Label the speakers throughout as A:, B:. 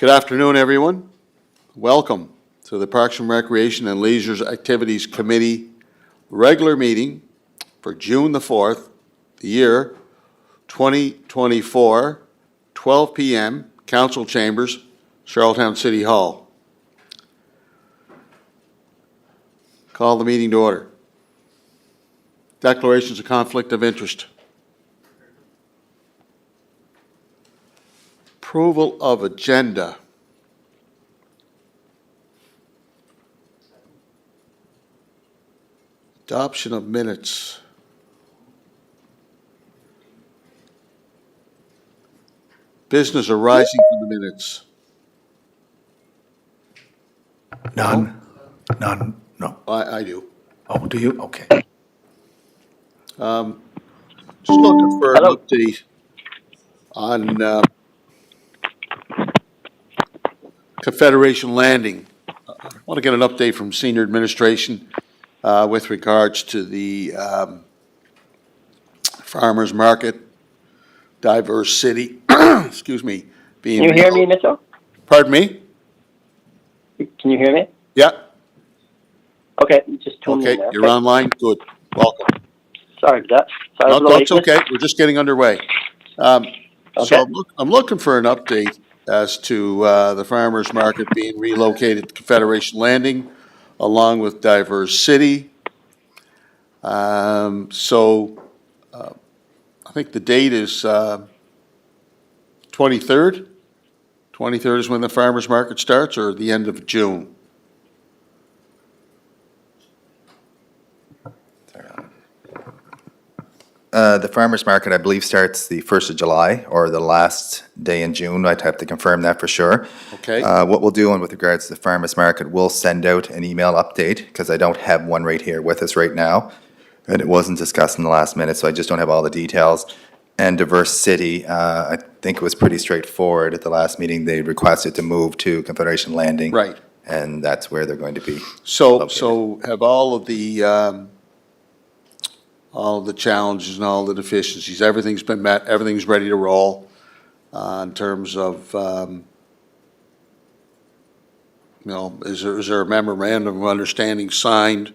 A: Good afternoon, everyone. Welcome to the Parks and Recreation and Leisure Activities Committee regular meeting for June the 4th, the year 2024, 12 p.m., Council Chambers, Charlottetown City Hall. Call the meeting to order. Declarations of conflict of interest. Approval of agenda. Adoption of minutes. Business arising from the minutes.
B: None? None, no.
A: I do.
B: Oh, do you? Okay.
A: Just looking for an update on Confederation Landing. I want to get an update from senior administration with regards to the farmers market, diverse city, excuse me, being.
C: Can you hear me, Mitchell?
A: Pardon me?
C: Can you hear me?
A: Yeah,
C: Okay, you just tuned
A: okay,
C: in there.
A: you're online, good, welcome.
C: Sorry for that. Sorry
A: No,
C: for the
A: no, it's
C: lateness.
A: okay, we're just getting underway. So
C: Okay.
A: I'm looking for an update as to the farmers market being relocated to Confederation Landing along with Diverse City. I think the date is 23rd? 23rd is when the farmers market starts, or the end of June?
D: The farmer's market, I believe, starts the 1st of July or the last day in June. I'd have to confirm that for sure.
A: Okay,
D: What we'll do, and with regards to the farmer's market, we'll send out an email update, because I don't have one right here with us right now, and it wasn't discussed in the last minute, so I just don't have all the details. And Diverse City, I think it was pretty straightforward. At the last meeting, they requested to move to Confederation Landing.
A: right.
D: And that's where they're going to be.
A: So have all of the challenges and all the deficiencies, everything's been met, everything's ready to roll in terms of, is there a memorandum of understanding signed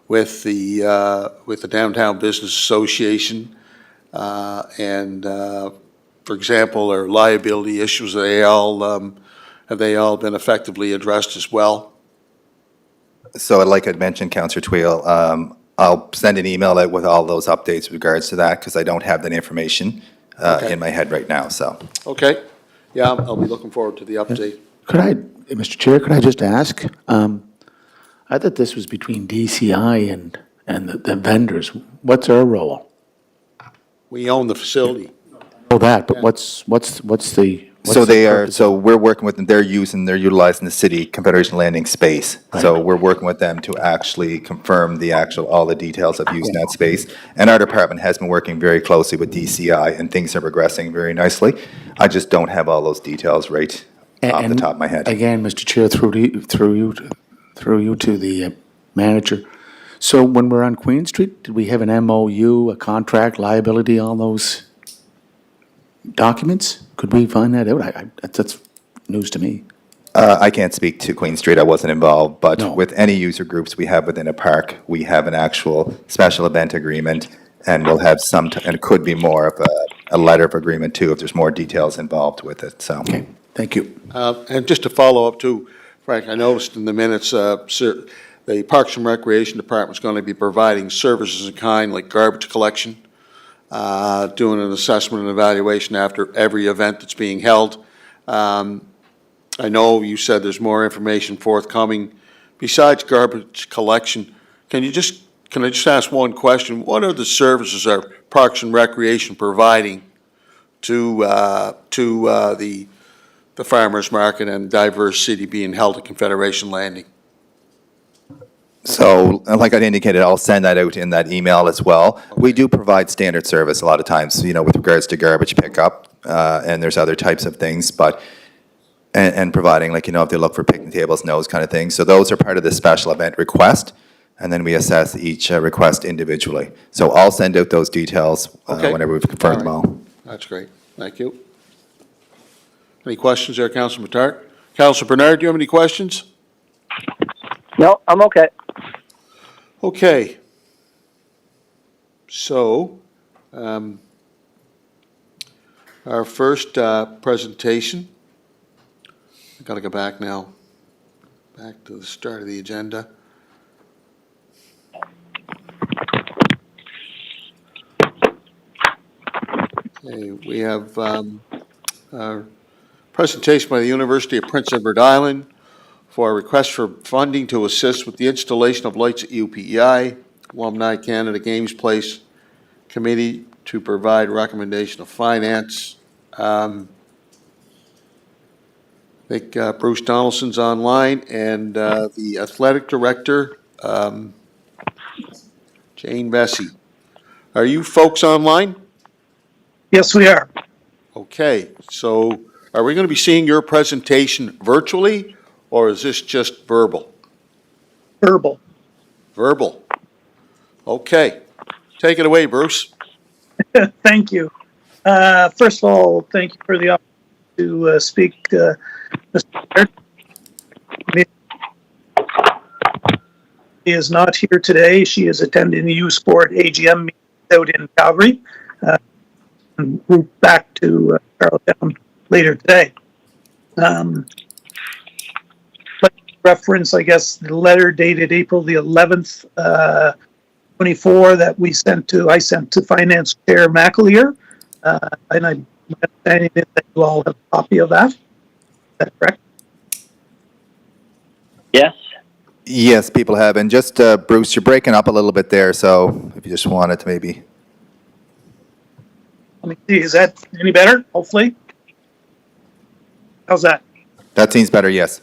A: with the Downtown Business Association? For example, are liability issues, have they all been effectively addressed as well?
D: So like I'd mentioned, Councillor Tweel, I'll send an email out with all those updates with regards to that, because I don't have that information
A: Okay.
D: in my head right now, so.
A: Okay, yeah, I'll be looking forward to the update.
B: Could I, Mr. Chair, could I just ask? I thought this was between DCI and the vendors. What's our role?
A: We own the facility.
B: Oh, that, but
A: Yeah.
B: what's the?
D: So we're working with them, they're utilizing the city Confederation Landing space. So we're working with them to actually confirm all the details of using that space. And our department has been working very closely with DCI, and things are progressing very nicely. I just don't have all those details right off the top of my head.
B: Again, Mr. Chair, through you to the manager. So when we're on Queen Street, did we have an MOU, a contract, liability, all those documents? Could we find that out? That's news to me.
D: I can't speak to Queen Street, I wasn't involved, but
B: No.
D: with any user groups we have within a park, we have an actual special event agreement, and we'll have and it could be more of a letter of agreement too, if there's more details involved with it, so.
B: Okay, thank you.
A: And just to follow up too, Frank, I noticed in the minutes, the Parks and Recreation Department's going to be providing services in kind like garbage collection, doing an assessment and evaluation after every event that's being held. I know you said there's more information forthcoming. Besides garbage collection, can I just ask one question? What are the services are Parks and Recreation providing to the farmers market and Diverse City being held at Confederation Landing?
D: So, like I indicated, I'll send that out in that email as well. We do provide standard service a lot of times, with regards to garbage pickup, and there's other types of things, but, and providing, if they look for picnic tables and those kind of things. So those are part of the special event request, and then we assess each request individually. So I'll send out those details
A: Okay.
D: whenever we've confirmed them all.
A: That's great, thank you. Any questions there, Councilor Bernard? Councilor Bernard, do you have any questions?
C: No, I'm okay.
A: Okay. So, our first presentation, I've got to go back now, back to the start of the agenda. Okay, we have our presentation by the University of Prince Edward Island for a request for funding to assist with the installation of lights at UPEI, Alumni Canada Games Place Committee to provide recommendation of finance. I think Bruce Donaldson's online, and the athletic director, Jane Vesey. Are you folks online?
E: Yes, we are.
A: Okay, so are we going to be seeing your presentation virtually, or is this just verbal?
E: Verbal.
A: Verbal. Okay, take it away, Bruce.
E: Thank you. First of all, thank you for the opportunity to speak, Mr. Chair. She is not here today. She is attending the U Sport AGM meeting out in Calgary. And route back to Charlottetown later today. But reference, I guess, the letter dated April the 11th, 24 that I sent to Finance Chair McAleer. And I'm understanding that you all have a copy of that. Is that correct?
C: Yes.
D: Yes, people have. And just, Bruce, you're breaking up a little bit there, so if you just wanted to maybe.
E: Let me see. Is that any better? Hopefully. How's that?
D: That seems better, yes.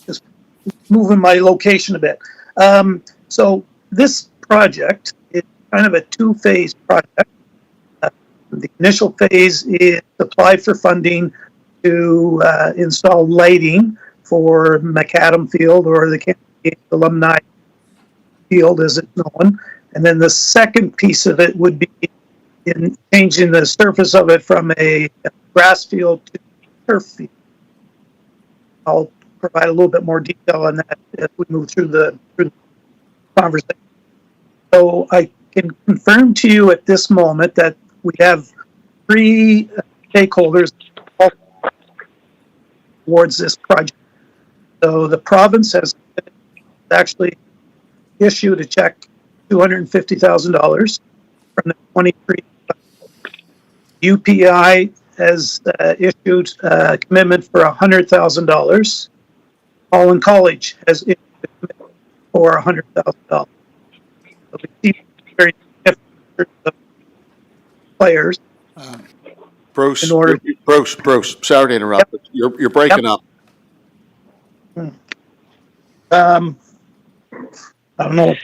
E: Just moving my location a bit. So this project is kind of a two-phase project. The initial phase is apply for funding to install lighting for Macadam Field, or the Canada Alumni Field as it's known. And then the second piece of it would be in changing the surface of it from a grass field to turf field. I'll provide a little bit more detail on that as we move through the conversation. So I can confirm to you at this moment that we have three stakeholders towards this project. So the province has actually issued a check, $250,000 from the 23. UPI has issued a commitment for $100,000. Holland College has issued a commitment for $100,000. So we see very significant players.
A: Bruce,
E: In order-
A: Bruce, sorry to interrupt, but you're breaking up.
E: I don't know.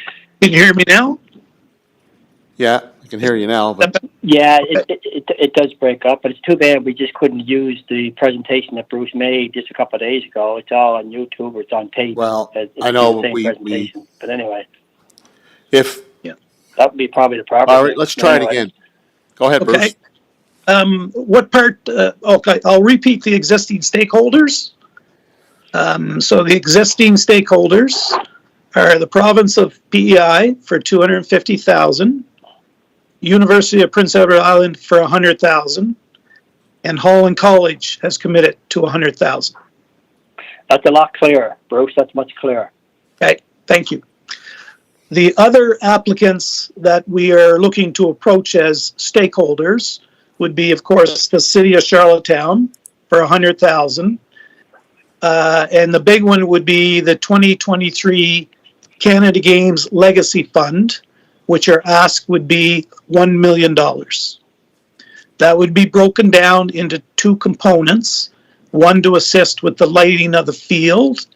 E: Can you hear me now?
A: Yeah, I can hear you now, but
C: Yeah, it does break up, but it's too bad we just couldn't use the presentation that Bruce made just a couple of days ago. It's all on YouTube, or it's on tape.
A: well,
C: It's
A: I know
C: the same
A: we
C: presentation. But anyway,
A: if,
C: that would be probably the problem.
A: all right, let's try it
C: Anyway.
A: again. Go ahead, Bruce.
E: Okay. What part? Okay, I'll repeat the existing stakeholders. So the existing stakeholders are the province of PEI for $250,000, University of Prince Edward Island for $100,000, and Holland College has committed to $100,000.
C: That's a lot clearer, Bruce. That's much clearer.
E: Okay, thank you. The other applicants that we are looking to approach as stakeholders would be, of course, the city of Charlottetown for $100,000. And the big one would be the 2023 Canada Games Legacy Fund, which our ask would be $1 million. That would be broken down into two components, one to assist with the lighting of the field,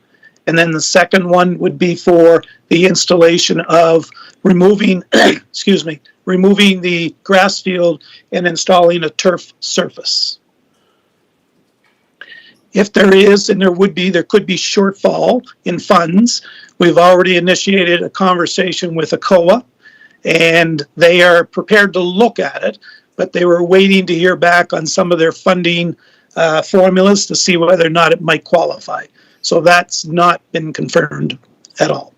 E: and then the second one would be for the installation of removing, removing the grass field and installing a turf surface. If there is, and there could be shortfall in funds, we've already initiated a conversation with ACOA, and they are prepared to look at it, but they were waiting to hear back on some of their funding formulas to see whether or not it might qualify. So that's not been confirmed at all.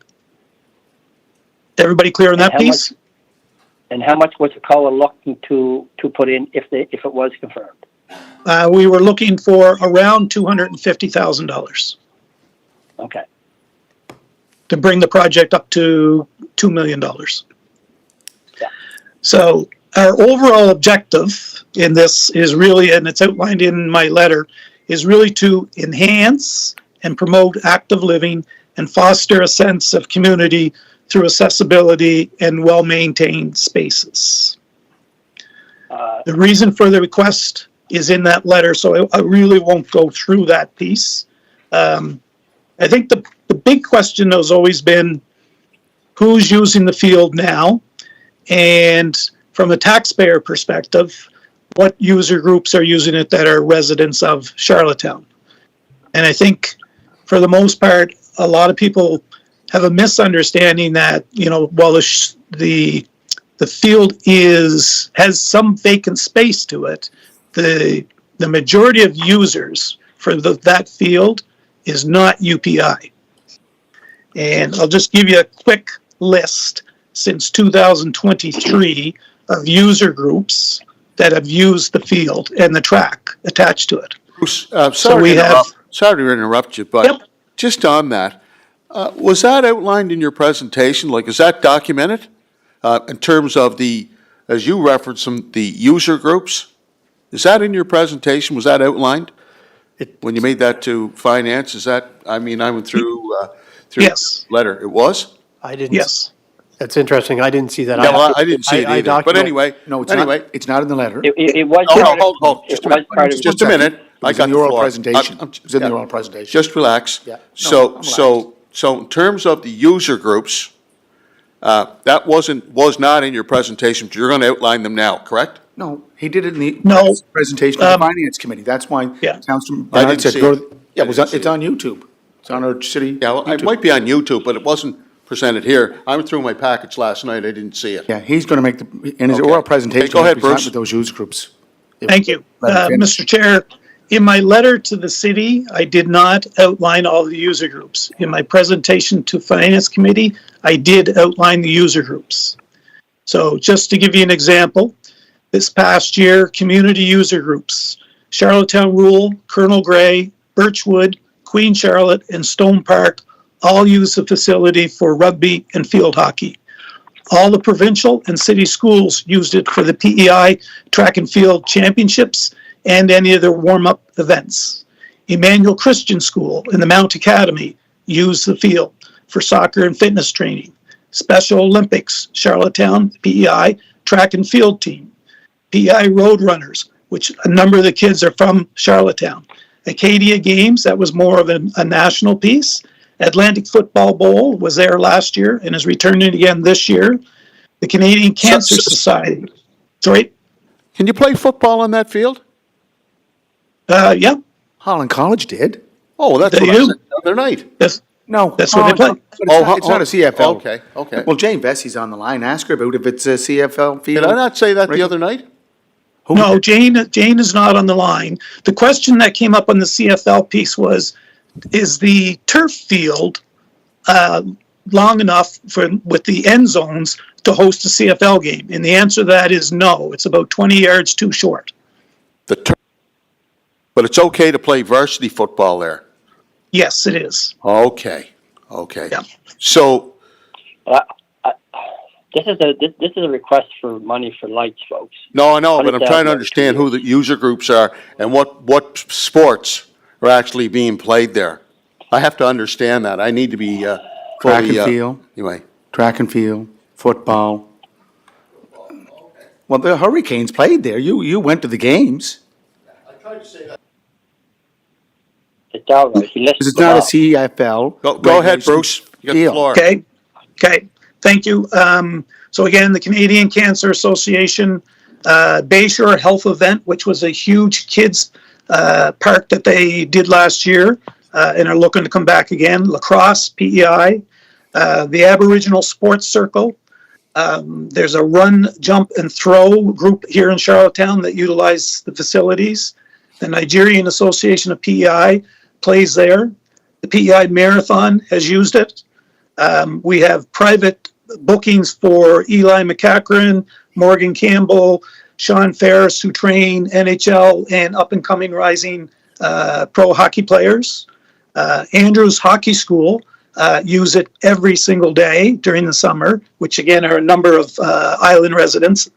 E: Everybody clear on
C: And
E: that
C: how
E: piece?
C: And how much was the caller looking to put in if it was confirmed?
E: We were looking for around $250,000
C: Okay.
E: to bring the project up to $2 million.
C: Yeah.
E: So our overall objective in this is really, and it's outlined in my letter, is really to enhance and promote active living and foster a sense of community through accessibility and well-maintained spaces. The reason for the request is in that letter, so I really won't go through that piece. I think the big question has always been who's using the field now, and from a taxpayer perspective, what user groups are using it that are residents of Charlottetown. And I think for the most part, a lot of people have a misunderstanding that, while the field has some vacant space to it, the majority of users for that field is not UPI. And I'll just give you a quick list since 2023 of user groups that have used the field and the track attached to it.
A: Bruce,
E: we have-
A: sorry to interrupt you, but
E: Yep.
A: just on that, was that outlined in your presentation? Like, is that documented in terms of as you referenced them, the user groups? Is that in your presentation? Was that outlined? When you made that to finance, I went through
E: Yes.
A: the letter. It was?
F: I didn't.
E: Yes.
F: That's interesting. I didn't see that.
A: Yeah, well, I didn't see it
F: I
A: either. But
F: document-
A: anyway,
B: No, it's
A: anyway.
B: not, it's not in the letter.
C: It was
A: Hold
C: part
A: on,
C: of,
A: hold on,
C: it
A: just a
C: was
A: minute.
C: part of
A: Just a minute.
B: It
A: I
B: was
A: got
B: in
A: the
B: the oral
A: floor.
B: presentation.
A: I'm-
B: It was in the
A: yeah.
B: oral presentation.
A: Just relax.
B: Yeah. No,
A: So,
B: I'm
A: so in terms of the user groups, that was not in your presentation, but you're going to outline them now, correct?
B: No, he did it in the
E: No.
B: presentation of the finance committee. That's why
E: Yeah.
B: Councilman
A: I
B: Bernard
A: didn't
B: said,
A: see
B: go
A: it.
B: to, yeah,
A: I didn't see
B: it's on YouTube. It's on our city
A: Yeah, well, it
B: YouTube.
A: might be on YouTube, but it wasn't presented here. I went through my package last night, I didn't see it.
B: Yeah, he's going to make in his
A: Okay.
B: oral presentation.
A: Okay, go ahead,
B: he'll present
A: Bruce.
B: With those user groups.
E: Thank you.
B: Let him finish.
E: Mr. Chair, in my letter to the city, I did not outline all the user groups. In my presentation to Finance Committee, I did outline the user groups. So just to give you an example, this past year, community user groups, Charlottetown Rural, Colonel Gray, Birchwood, Queen Charlotte, and Stone Park all use the facility for rugby and field hockey. All the provincial and city schools used it for the PEI track and field championships and any of their warm-up events. Emmanuel Christian School and the Mount Academy used the field for soccer and fitness training. Special Olympics, Charlottetown, PEI track and field team. PEI Roadrunners, which a number of the kids are from Charlottetown. Acadia Games, that was more of a national piece. Atlantic Football Bowl was there last year and is returning again this year. The Canadian Cancer Society. Sorry?
A: Can you play football on that field?
E: Yeah,
B: Holland College did.
A: Oh, that's
E: They
A: what I
E: do.
A: said the other night.
B: No.
E: That's what they play.
B: It's not a CFL.
A: Okay, okay.
B: Well, Jane Vessey's on the line. Ask her about if it's a CFL field.
A: Did I not say that the
B: Right.
A: other night?
E: No, Jane is not on the line. The question that came up on the CFL piece was, is the turf field long enough with the end zones to host a CFL game? And the answer to that is no. It's about 20 yards too short.
A: But it's okay to play varsity football there.
E: Yes, it is.
A: Okay, okay.
E: Yeah.
A: So,
C: this is a request for money for lights, folks.
A: no, I know, but I'm trying to
C: $100,000
A: understand who the user groups are and what sports are actually being played there. I have to understand that. I need to be
B: Track
A: fully,
B: and field,
A: anyway.
B: track and field, football. Well, the Hurricanes played there. You went to the games.
C: It's all right. He listened
B: Because it's
C: to
B: not a
C: all.
B: CFL.
A: Go ahead,
B: regulation
A: Bruce. You got the
B: field.
A: floor.
E: Okay, thank you. So again, the Canadian Cancer Association, Bayshore Health Event, which was a huge kids park that they did last year and are looking to come back again. Lacrosse, PEI, the Aboriginal Sports Circle. There's a run, jump, and throw group here in Charlottetown that utilize the facilities. The Nigerian Association of PEI plays there. The PEI Marathon has used it. We have private bookings for Eli McCachran, Morgan Campbell, Sean Ferris, who train NHL and up-and-coming rising pro hockey players. Andrews Hockey School use it every single day during the summer, which again are a number of island residents.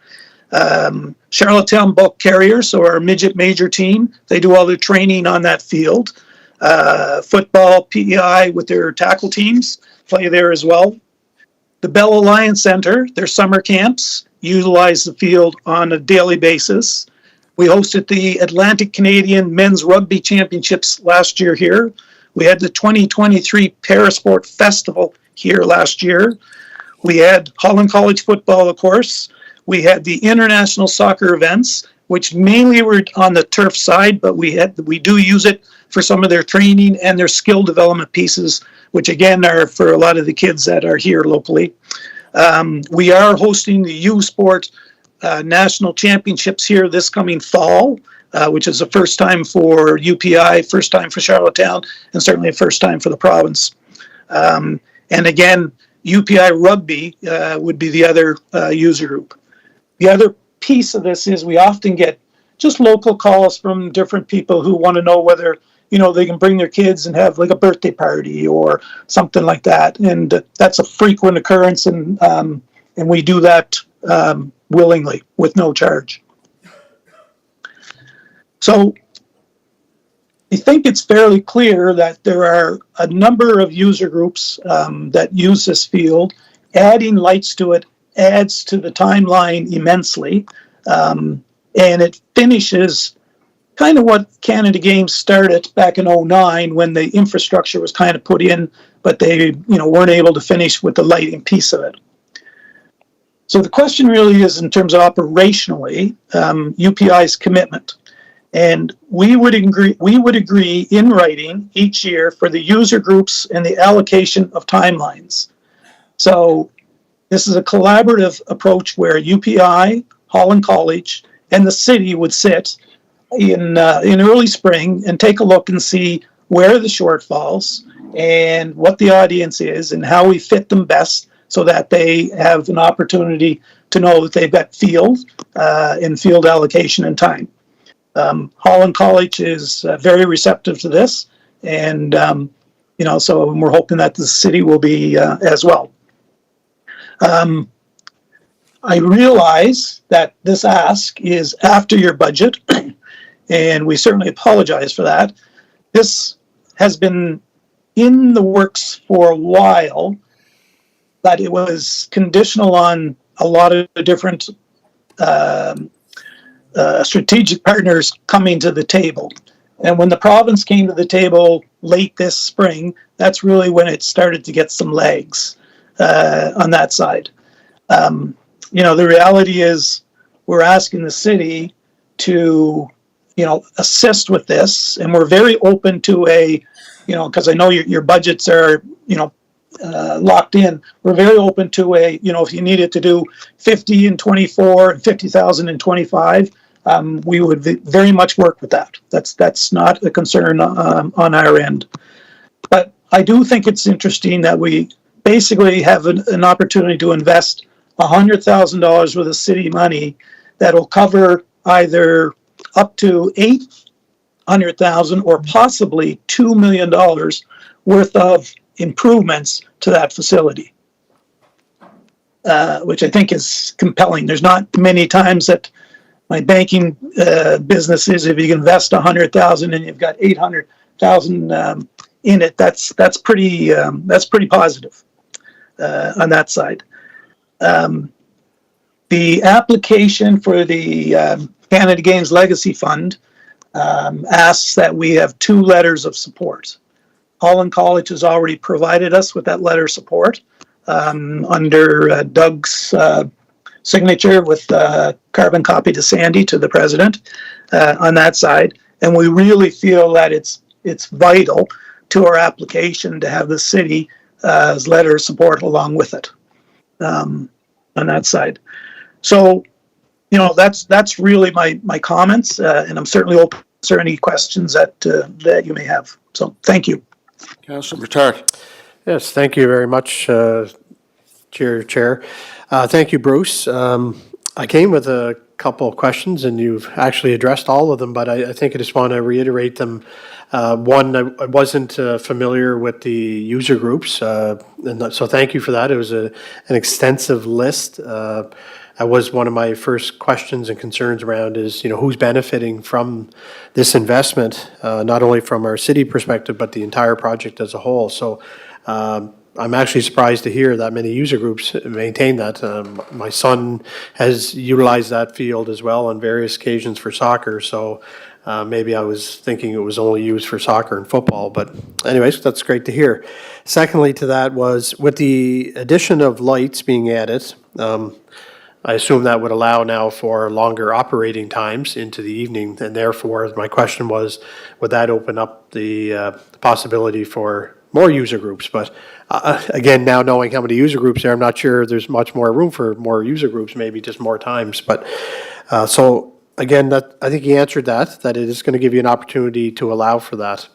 E: Charlottetown Bulk Carriers, so our midget major team, they do all their training on that field. Football, PEI with their tackle teams play there as well. The Bell Alliance Center, their summer camps, utilize the field on a daily basis. We hosted the Atlantic Canadian Men's Rugby Championships last year here. We had the 2023 Parasport Festival here last year. We had Holland College football, of course. We had the international soccer events, which mainly were on the turf side, but we do use it for some of their training and their skill development pieces, which again are for a lot of the kids that are here locally. We are hosting the U Sport National Championships here this coming fall, which is the first time for UPI, first time for Charlottetown, and certainly a first time for the province. And again, UPI Rugby would be the other user group. The other piece of this is we often get just local calls from different people who want to know whether, you know, they can bring their kids and have like a birthday party or something like that. And that's a frequent occurrence, and we do that willingly with no charge. So I think it's fairly clear that there are a number of user groups that use this field. Adding lights to it adds to the timeline immensely. And it finishes kind of what Canada Games started back in 2009 when the infrastructure was kind of put in, but they weren't able to finish with the lighting piece of it. So the question really is in terms of operationally, UPI's commitment. And we would agree in writing each year for the user groups and the allocation of timelines. So this is a collaborative approach where UPI, Holland College, and the city would sit in early spring and take a look and see where are the shortfalls and what the audience is and how we fit them best so that they have an opportunity to know that they've got field and field allocation and time. Holland College is very receptive to this, and so we're hoping that the city will be as well. I realize that this ask is after your budget, and we certainly apologize for that. This has been in the works for a while, but it was conditional on a lot of different strategic partners coming to the table. And when the province came to the table late this spring, that's really when it started to get some legs on that side. The reality is we're asking the city to, assist with this, and we're very open to because I know your budgets are, locked in. We're very open to if you needed to do 50 in 24 and 50,000 in 25, we would very much work with that. That's not a concern on our end. But I do think it's interesting that we basically have an opportunity to invest $100,000 worth of city money that will cover either up to $800,000 or possibly $2 million worth of improvements to that facility, which I think is compelling. There's not many times that my banking business is if you can invest $100,000 and you've got $800,000 in it. That's pretty positive on that side. The application for the Canada Games Legacy Fund asks that we have 2 letters of support. Holland College has already provided us with that letter of support under Doug's signature with carbon copy to Sandy, to the president, on that side. And we really feel that it's vital to our application to have the city's letter of support along with it on that side. So, that's really my comments, and I'm certainly open answer any questions that you may have. So thank you.
A: Councilor Tart.
F: Yes, thank you very much, Chair. Thank you, Bruce. I came with a couple of questions, and you've actually addressed all of them, but I think I just want to reiterate them. One, I wasn't familiar with the user groups, and so thank you for that. It was an extensive list. That was one of my first questions and concerns around is, who's benefiting from this investment, not only from our city perspective, but the entire project as a whole. So I'm actually surprised to hear that many user groups maintain that. My son has utilized that field as well on various occasions for soccer, so maybe I was thinking it was only used for soccer and football, but anyways, that's great to hear. Secondly to that was, with the addition of lights being added, I assume that would allow now for longer operating times into the evening, and therefore, my question was, would that open up the possibility for more user groups? But again, now knowing how many user groups there, I'm not sure there's much more room for more user groups, maybe just more times. But so again, that I think you answered that it is going to give you an opportunity to allow for that.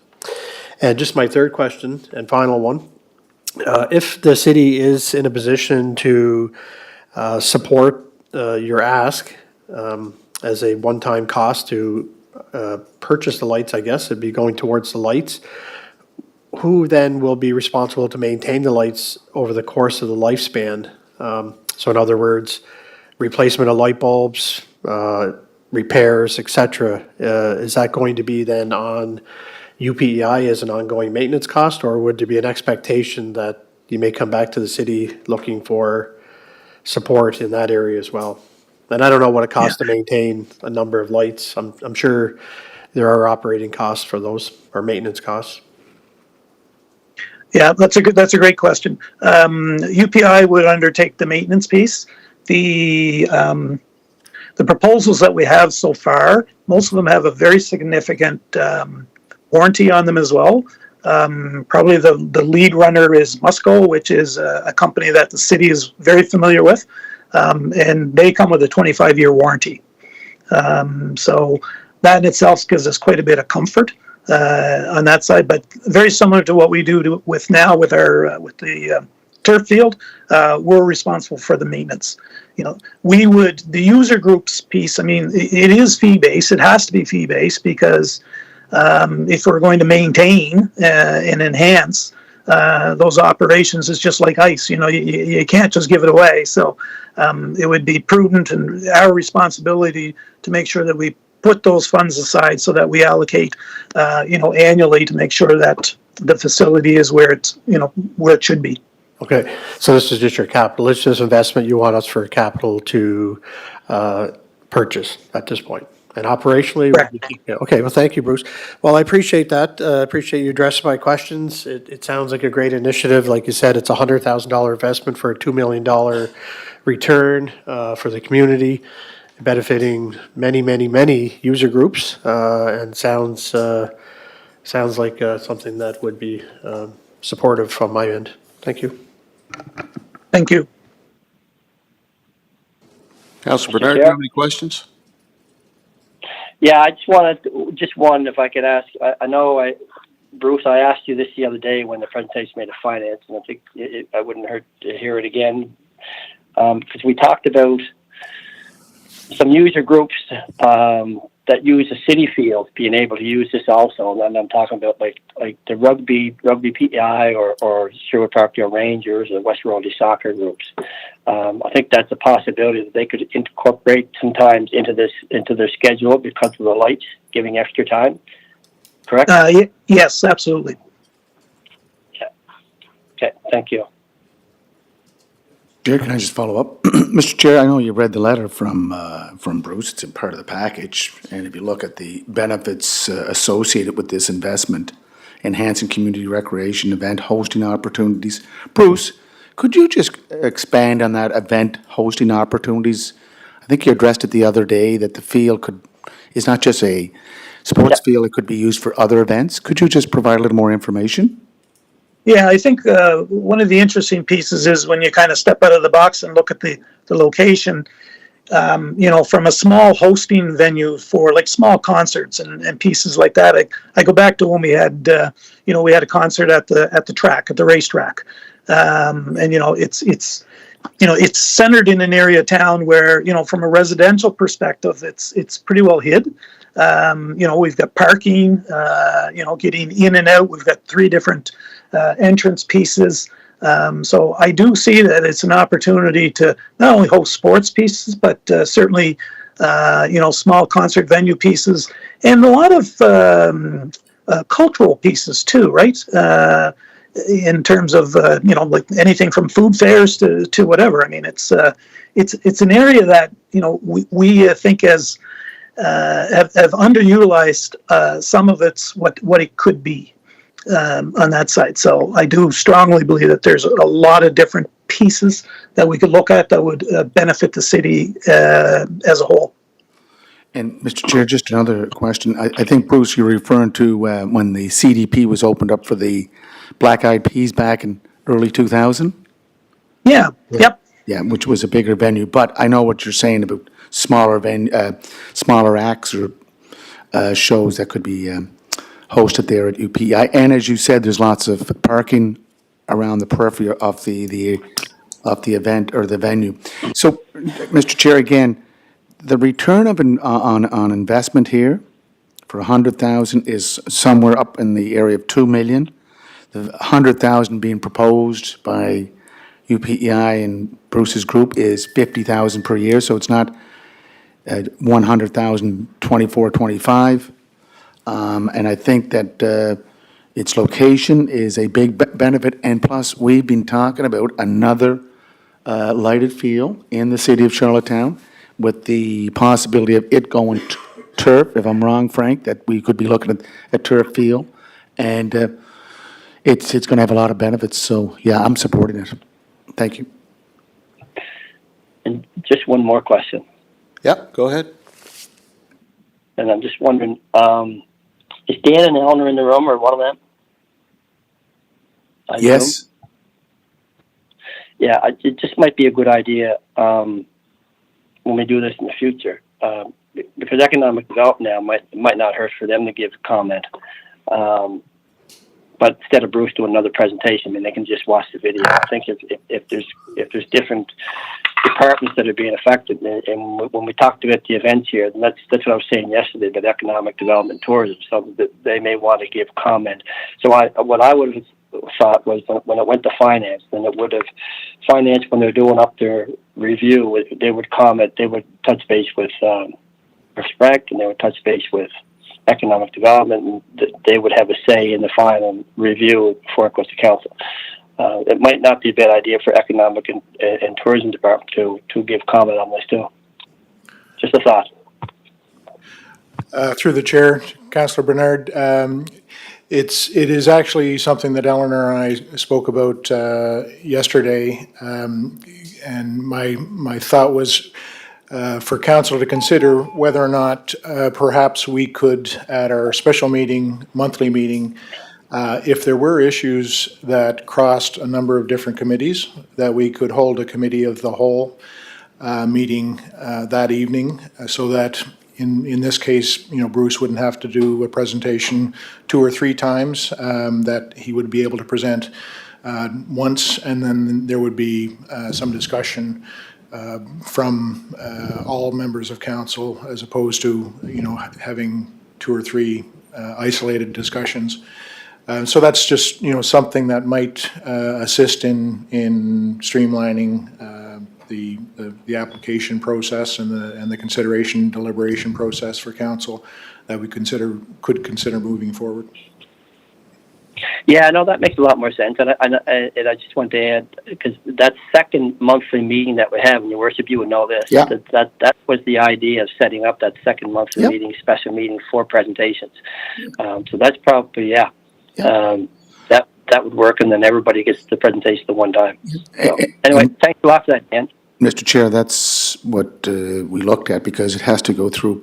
F: And just my third question and final one, if the city is in a position to support your ask as a one-time cost to purchase the lights, I guess it'd be going towards the lights, who then will be responsible to maintain the lights over the course of the lifespan? So in other words, replacement of light bulbs, repairs, et cetera. Is that going to be then on UPEI as an ongoing maintenance cost, or would there be an expectation that you may come back to the city looking for support in that area as well? And I don't know what it costs to maintain a number of lights. I'm sure there are operating costs for those, or maintenance costs.
E: Yeah, that's a great question. UPI would undertake the maintenance piece. The proposals that we have so far, most of them have a very significant warranty on them as well. Probably the lead runner is Musco, which is a company that the city is very familiar with, and they come with a 25-year warranty. So that in itself gives us quite a bit of comfort on that side, but very similar to what we do with the turf field. We're responsible for the maintenance. The user groups piece, I mean, it is fee-based. It has to be fee-based because if we're going to maintain and enhance those operations, it's just like ice. You can't just give it away. So it would be prudent and our responsibility to make sure that we put those funds aside so that we allocate, annually to make sure that the facility is where it should be.
F: Okay, so this is just your capital. It's just investment you want us for capital to purchase at this point. And operationally?
E: Correct.
F: Okay, well, thank you, Bruce. Well, I appreciate that. Appreciate you addressing my questions. It sounds like a great initiative. Like you said, it's a $100,000 investment for a $2 million return for the community, benefiting many, many, many user groups, and sounds like something that would be supportive from my end. Thank you.
E: Thank you.
A: Councilor Bernard, do you have any questions?
C: Yeah, I just wanted, one, if I could ask. I know, Bruce, I asked you this the other day when the presentation made of finance, and I think I wouldn't hurt to hear it again, because we talked about some user groups that use the city field being able to use this also, and I'm talking about like the rugby PEI or Sherwood Parkdale Rangers or West Royalty soccer groups. I think that's a possibility that they could incorporate sometimes into their schedule because of the lights giving extra time. Correct?
E: Yes, absolutely.
C: Okay. Thank you.
B: Chair, can I just follow up? Mr. Chair, I know you read the letter from Bruce. It's a part of the package. And if you look at the benefits associated with this investment, enhancing community recreation, event hosting opportunities. Bruce, could you just expand on that event hosting opportunities? I think you addressed it the other day that the field is not just a sports field, it could be used for other events. Could you just provide a little more information?
E: Yeah, I think one of the interesting pieces is when you kind of step out of the box and look at the location, from a small hosting venue for like small concerts and pieces like that. I go back to when we had, we had a concert at the track, at the racetrack. And, it's centered in an area of town where, from a residential perspective, it's pretty well hid. We've got parking, getting in and out. We've got 3 different entrance pieces. So I do see that it's an opportunity to not only host sports pieces, but certainly, small concert venue pieces and a lot of cultural pieces too, right? In terms of, like anything from food fairs to whatever. I mean, it's an area that, we think have underutilized some of its what it could be. On that side. So I do strongly believe that there's a lot of different pieces that we could look at that would benefit the city as a whole.
B: And Mr. Chair, just another question. I think, Bruce, you're referring to when the CDP was opened up for the Black Eyed Peas back in early 2000?
E: Yeah, yep.
B: Yeah, which was a bigger venue. But I know what you're saying about smaller acts or shows that could be hosted there at UPI. And as you said, there's lots of parking around the periphery of the event or the venue. So, Mr. Chair, again, the return of on investment here for 100,000 is somewhere up in the area of 2 million. The 100,000 being proposed by UPEI and Bruce's group is 50,000 per year, so it's not 100,000 24-25. And I think that its location is a big benefit, and plus, we've been talking about another lighted field in the city of Charlottetown with the possibility of it going turf, if I'm wrong, Frank, that we could be looking at a turf field. And it's going to have a lot of benefits, so yeah, I'm supporting it. Thank you.
C: And just one more question.
A: Yep, go ahead.
C: And I'm just wondering, is Dan and Eleanor in the room, or one of them?
B: Yes.
C: Yeah, it just might be a good idea when we do this in the future, because economic development now might not hurt for them to give comment. But instead of Bruce doing another presentation, I mean, they can just watch the video. I think if there's different departments that are being affected, and when we talked about the events here, and that's what I was saying yesterday about economic development tourism, so that they may want to give comment. So what I would have thought was when it went to finance, then it would have finance, when they're doing up their review, they would comment, they would touch base with Respect, and they would touch base with economic development, and they would have a say in the final review before it goes to council. It might not be a bad idea for economic and tourism department to give comment on this too. Just a thought.
G: Through the chair, Councillor Bernard, it is actually something that Eleanor and I spoke about yesterday, and my thought was for council to consider whether or not perhaps we could, at our special meeting, monthly meeting, if there were issues that crossed a number of different committees, that we could hold a committee of the whole meeting that evening, so that in this case, Bruce wouldn't have to do a presentation 2 or 3 times, that he would be able to present once, and then there would be some discussion from all members of council, as opposed to, having 2 or 3 isolated discussions. So that's just, something that might assist in streamlining the application process and the consideration deliberation process for council that we could consider moving forward.
C: Yeah, no, that makes a lot more sense, and I just want to add, because that second monthly meeting that we have, and Your Worship, you would know this,
B: yeah.
C: that was the idea of setting up that second monthly
B: Yep.
C: meeting, special meeting for presentations. So that's probably, that would work, and then everybody gets the presentation at one time. So, anyway, thanks a lot for that, Dan.
B: Mr. Chair, that's what we looked at, because it has to go through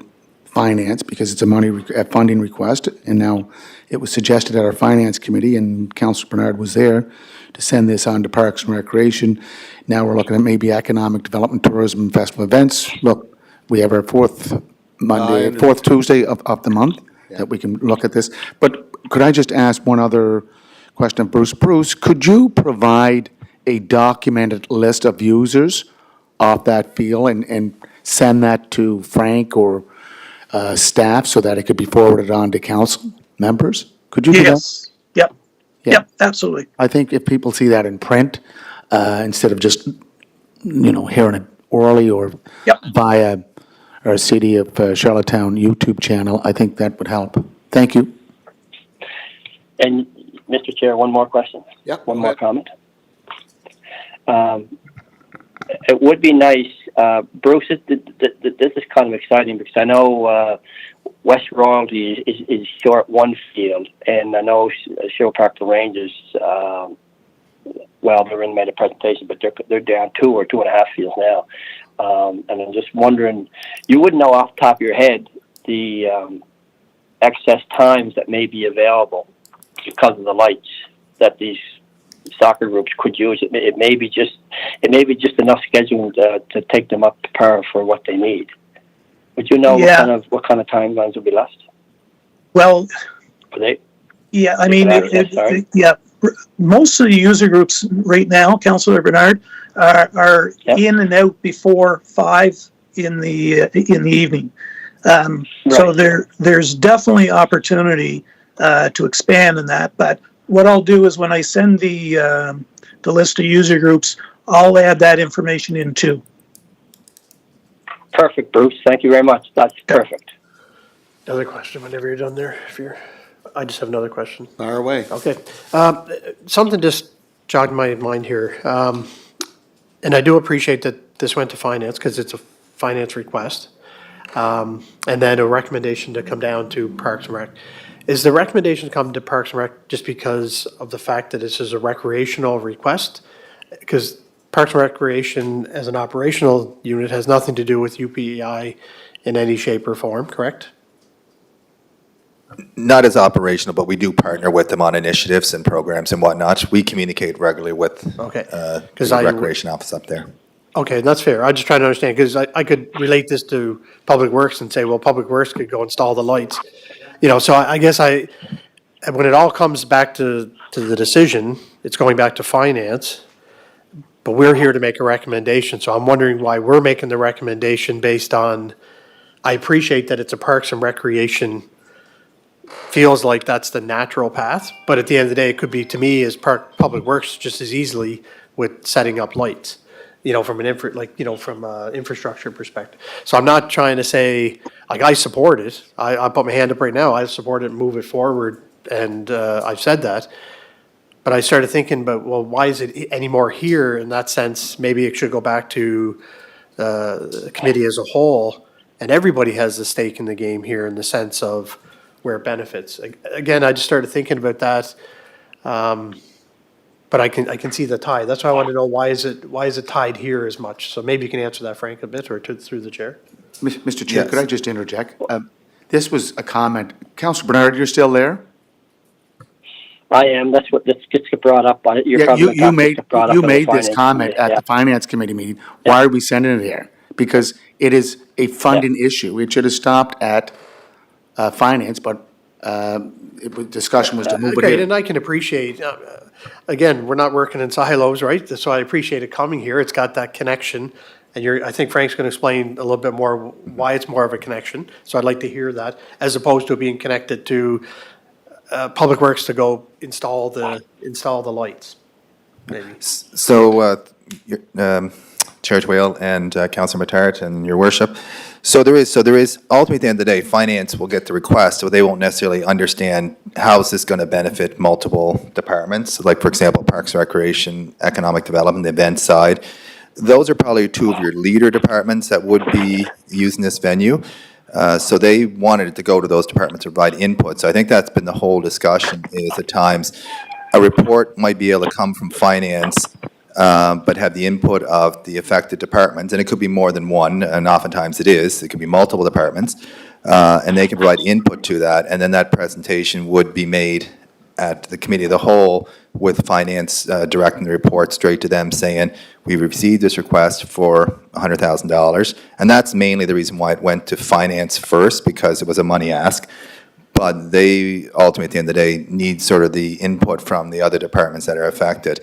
B: finance because it's a funding request. And now it was suggested at our finance committee, and Councillor Bernard was there, to send this on to Parks and Recreation. Now we're looking at maybe economic development, tourism, festival events. Look, we have our fourth Tuesday of the month that we can look at this. But could I just ask one other question of Bruce? Bruce, could you provide a documented list of users off that field and send that to Frank or staff so that it could be forwarded on to council members? Could you do that?
E: Yes, yep,
B: Yeah.
E: yep, absolutely.
B: I think if people see that in print, instead of just, hearing it orally or
E: Yep.
B: via our City of Charlottetown YouTube channel, I think that would help. Thank you.
C: And, Mr. Chair, one more question.
A: Yep,
C: One
A: go
C: more
A: ahead.
C: comment. It would be nice, Bruce, this is kind of exciting because I know West Royalty is short one field, and I know Sherwood Park the Rangers, they're in made a presentation, but they're down 2 or 2.5 fields now. And I'm just wondering, you wouldn't know off the top of your head the excess times that may be available because of the lights that these soccer groups could use. It may be just enough scheduling to take them up to par for what they need. Would you know
E: Yeah.
C: what kind of timelines would be left?
E: Well,
C: Are they?
E: yeah, I mean,
C: Sorry.
E: most of the user groups right now, Councillor Bernard, are
C: Yep.
E: in and out before 5 in the evening. So there's definitely opportunity to expand in that. But what I'll do is when I send the list of user groups, I'll add that information in too.
C: Perfect, Bruce. Thank you very much. That's perfect.
F: Another question whenever you're done there, I just have another question.
A: Fire away.
F: Okay. Something just jogged my mind here. And I do appreciate that this went to finance because it's a finance request. And then a recommendation to come down to Parks and Rec. Is the recommendation come to Parks and Rec just because of the fact that this is a recreational request? Because Parks and Recreation as an operational unit has nothing to do with UPEI in any shape or form, correct?
D: Not as operational, but we do partner with them on initiatives and programs and whatnot. We communicate regularly with
F: Okay.
D: the recreation office up there.
F: Okay, that's fair. I'm just trying to understand, because I could relate this to Public Works and say, well, Public Works could go install the lights. So I guess when it all comes back to the decision, it's going back to finance, but we're here to make a recommendation. So I'm wondering why we're making the recommendation based on, I appreciate that it's a Parks and Recreation, feels like that's the natural path, but at the end of the day, it could be, to me, as Public Works, just as easily with setting up lights. From an infrastructure perspective. So I'm not trying to say, I support it. I put my hand up right now. I support it, move it forward, and I've said that. But I started thinking about, well, why is it any more here in that sense? Maybe it should go back to the committee as a whole, and everybody has a stake in the game here in the sense of where it benefits. Again, I just started thinking about that. But I can see the tie. That's why I want to know, why is it tied here as much? So maybe you can answer that, Frank, a bit, or through the chair.
B: Mr. Chair,
D: Yes.
B: could I just interject? This was a comment. Councillor Bernard, you're still there?
C: I am. That's gets brought up.
B: Yeah, you made this comment at the finance committee meeting. Why are we sending it here? Because it is a funding issue. It should have stopped at finance, but discussion was to move it
F: Great,
B: here.
F: and I can appreciate, again, we're not working in silos, right? So I appreciate it coming here. It's got that connection. And I think Frank's going to explain a little bit more why it's more of a connection. So I'd like to hear that, as opposed to being connected to Public Works to go install the lights, maybe.
D: So, Chair Whale and Councillor Matart and your worship. So there is ultimately at the end of the day, finance will get the request, so they won't necessarily understand how is this going to benefit multiple departments, like for example, Parks and Recreation, Economic Development, the event side. Those are probably two of your leader departments that would be using this venue. So they wanted it to go to those departments to provide input. So I think that's been the whole discussion, is at times a report might be able to come from finance, but have the input of the affected departments, and it could be more than one, and oftentimes it is. It could be multiple departments. and they can provide input to that, and then that presentation would be made at the committee of the whole with finance directing the report straight to them saying, we received this request for $100,000. And that's mainly the reason why it went to finance first, because it was a money ask. But they ultimately, at the end of the day, need sort of the input from the other departments that are affected.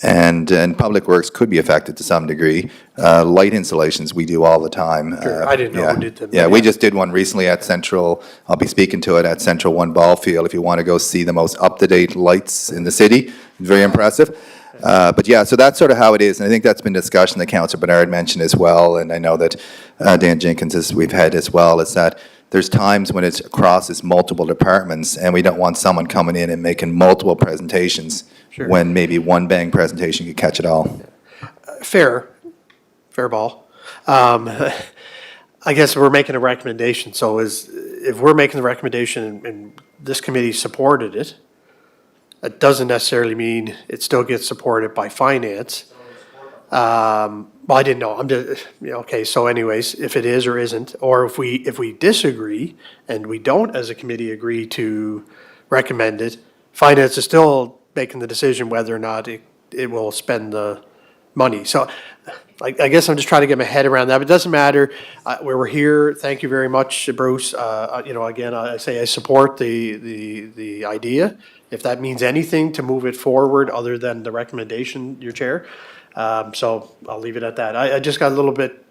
D: And Public Works could be affected to some degree. Light installations, we do all the time.
F: Sure, I didn't know
D: yeah.
F: who did them.
D: Yeah, we just did one recently at Central. I'll be speaking to it at Central One Ball Field if you want to go see the most up-to-date lights in the city. Very impressive. But yeah, so that's sort of how it is, and I think that's been discussion that Councillor Bernard mentioned as well, and I know that Dan Jenkins we've had as well, is that there's times when it crosses multiple departments, and we don't want someone coming in and making multiple presentations
F: Sure.
D: when maybe one bang presentation could catch it all.
F: Fair ball. I guess we're making a recommendation, so if we're making the recommendation and this committee supported it, it doesn't necessarily mean it still gets supported by finance. Well, I didn't know, I'm just, okay, so anyways, if it is or isn't, or if we disagree and we don't as a committee agree to recommend it, finance is still making the decision whether or not it will spend the money. So I guess I'm just trying to get my head around that, but it doesn't matter. We're here. Thank you very much, Bruce. Again, I say I support the idea. If that means anything to move it forward other than the recommendation, your chair. So I'll leave it at that. I just got a little bit,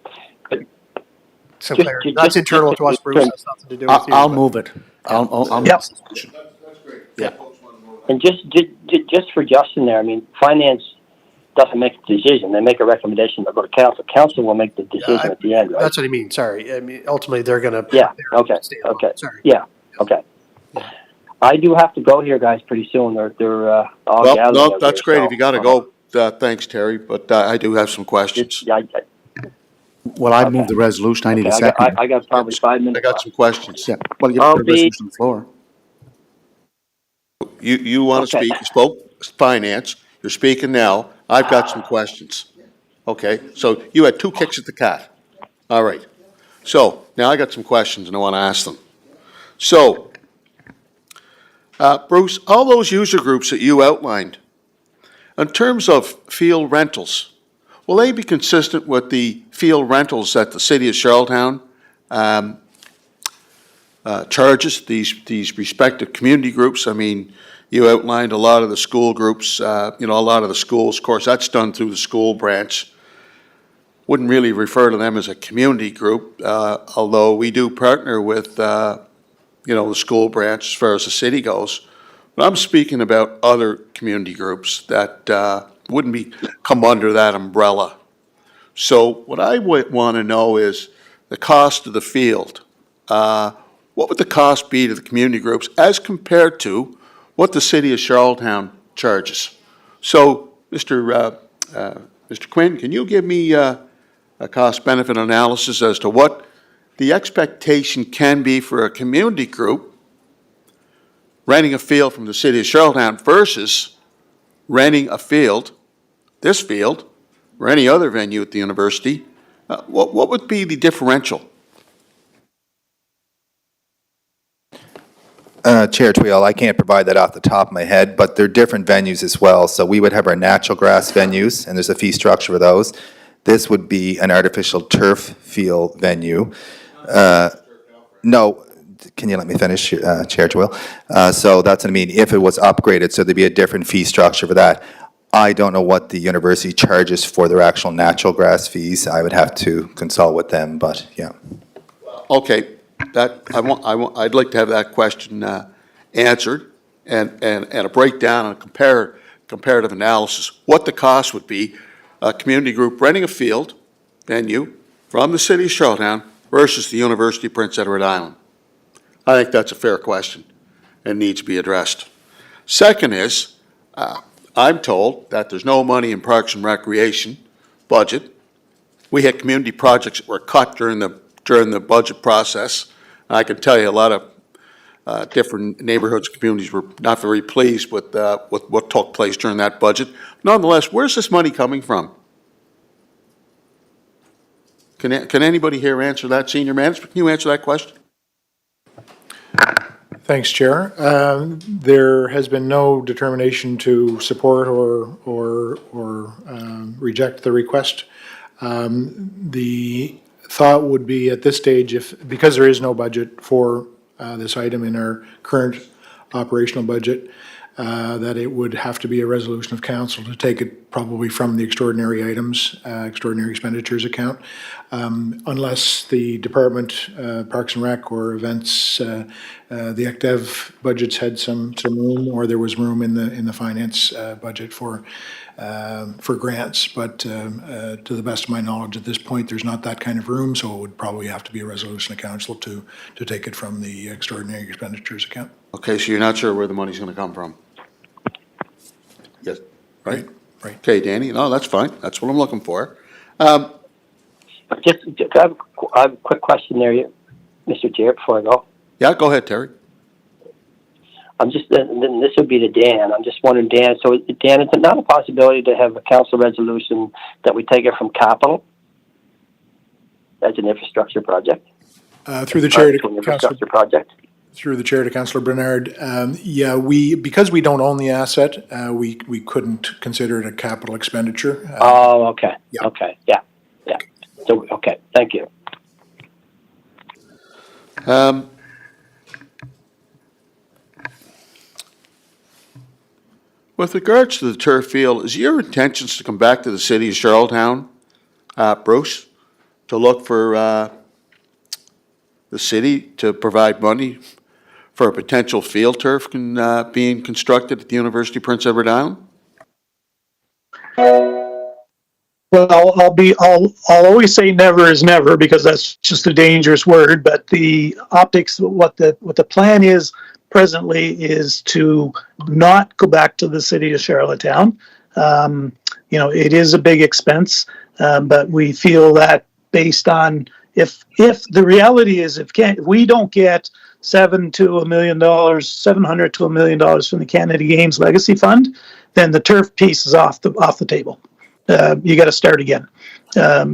F: some clarity. That's internal to us, Bruce. That's nothing to do with you.
B: I'll
F: but-
B: move it. I'll
E: Yep.
B: Yeah.
C: And just for Justin there, I mean, finance doesn't make the decision. They make a recommendation to go to council. Council will make the decision at the end, right?
F: That's what I mean, sorry. I mean, ultimately, they're gonna.
C: Yeah, okay,
F: Sorry.
C: yeah, okay. I do have to go here, guys, pretty soon. They're all
A: Well,
C: gathering.
A: no,
C: over
A: that's
C: here,
A: great.
C: so,
A: If you gotta go, thanks, Terry, but I do have some questions.
C: Yeah,
B: Well, I moved the resolution. I need a
C: I
B: second.
C: got probably 5 minutes.
A: I got some questions.
B: Yeah, well, you
C: I'll
B: have the
C: be-
B: resolution on the floor.
A: You want to
C: Okay.
A: speak, you spoke finance, you're speaking now, I've got some questions. Okay, so you had two kicks at the cat. All right. So, now I got some questions and I want to ask them. So, Bruce, all those user groups that you outlined, in terms of field rentals, will they be consistent with the field rentals that the city of Charlottetown charges these respective community groups? I mean, you outlined a lot of the school groups, a lot of the schools, of course, that's done through the school branch. Wouldn't really refer to them as a community group, although we do partner with, the school branch as far as the city goes. But I'm speaking about other community groups that wouldn't come under that umbrella. So what I would want to know is the cost of the field. What would the cost be to the community groups as compared to what the city of Charlottetown charges? So, Mr. Quinn, can you give me a cost-benefit analysis as to what the expectation can be for a community group renting a field from the city of Charlottetown versus renting a field, this field, or any other venue at the university? What would be the differential?
D: Chair Twill, I can't provide that off the top of my head, but they're different venues as well. So we would have our natural grass venues, and there's a fee structure for those. This would be an artificial turf field venue. No, can you let me finish, Chair Twill? So that's what I mean, if it was upgraded, so there'd be a different fee structure for that. I don't know what the university charges for their actual natural grass fees. I would have to consult with them, but yeah.
A: Okay, I'd like to have that question answered and a breakdown and a comparative analysis, what the cost would be, a community group renting a field venue from the city of Charlottetown versus the University of Prince Edward Island. I think that's a fair question and needs to be addressed. Second is, I'm told that there's no money in Parks and Recreation budget. We had community projects that were cut during the budget process. I can tell you a lot of different neighborhoods, communities were not very pleased with what took place during that budget. Nonetheless, where's this money coming from? Can anybody here answer that, Senior Manager? Can you answer that question?
G: Thanks, Chair. There has been no determination to support or reject the request. The thought would be at this stage, because there is no budget for this item in our current operational budget, that it would have to be a resolution of council to take it probably from the extraordinary items, extraordinary expenditures account, unless the department, Parks and Rec or events, the ECDEV budgets had some room, or there was room in the finance budget for grants. But to the best of my knowledge, at this point, there's not that kind of room, so it would probably have to be a resolution of council to take it from the extraordinary expenditures account.
A: Okay, so you're not sure where the money's gonna come from? Yes, right?
G: Right.
A: Okay, Danny, no, that's fine. That's what I'm looking for.
C: Just I have a quick question there, Mr. Chair, before I go.
A: Yeah, go ahead, Terry.
C: I'm just, then this would be to Dan. I'm just wondering, Dan, so Dan, is it not a possibility to have a council resolution that we take it from capital as an infrastructure project?
G: Through the chair to
C: An
G: Councillor
C: infrastructure project?
G: Through the chair to Councillor Bernard, yeah, because we don't own the asset, we couldn't consider it a capital expenditure.
C: Oh, okay.
G: yeah.
C: Okay, yeah. So, okay, thank you.
A: With regards to the turf field, is your intentions to come back to the city of Charlottetown, Bruce, to look for the city to provide money for a potential field turf being constructed at the University of Prince Edward Island?
E: Well, I'll always say never is never, because that's just a dangerous word, but the optics, what the plan is presently is to not go back to the city of Charlottetown. It is a big expense, but we feel that based on, if the reality is, if we don't get $700 to $1 million from the Canada Games Legacy Fund, then the turf piece is off the table. You got to start again,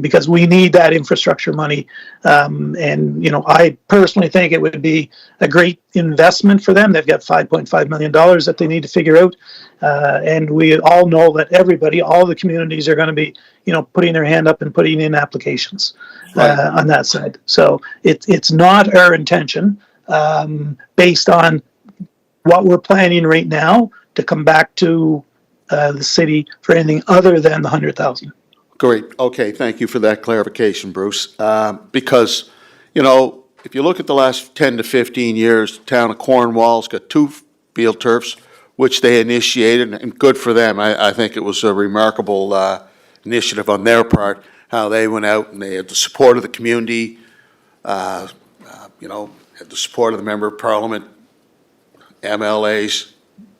E: because we need that infrastructure money. I personally think it would be a great investment for them. They've got $5.5 million that they need to figure out. And we all know that all the communities are going to be, putting their hand up and putting in applications on that side. So it's not our intention, based on what we're planning right now, to come back to the city for anything other than the 100,000.
A: Great. Okay, thank you for that clarification, Bruce. Because, if you look at the last 10 to 15 years, the town of Cornwall's got 2 field turfs, which they initiated, and good for them. I think it was a remarkable initiative on their part, how they went out and they had the support of the community, had the support of the Member of Parliament, MLAs,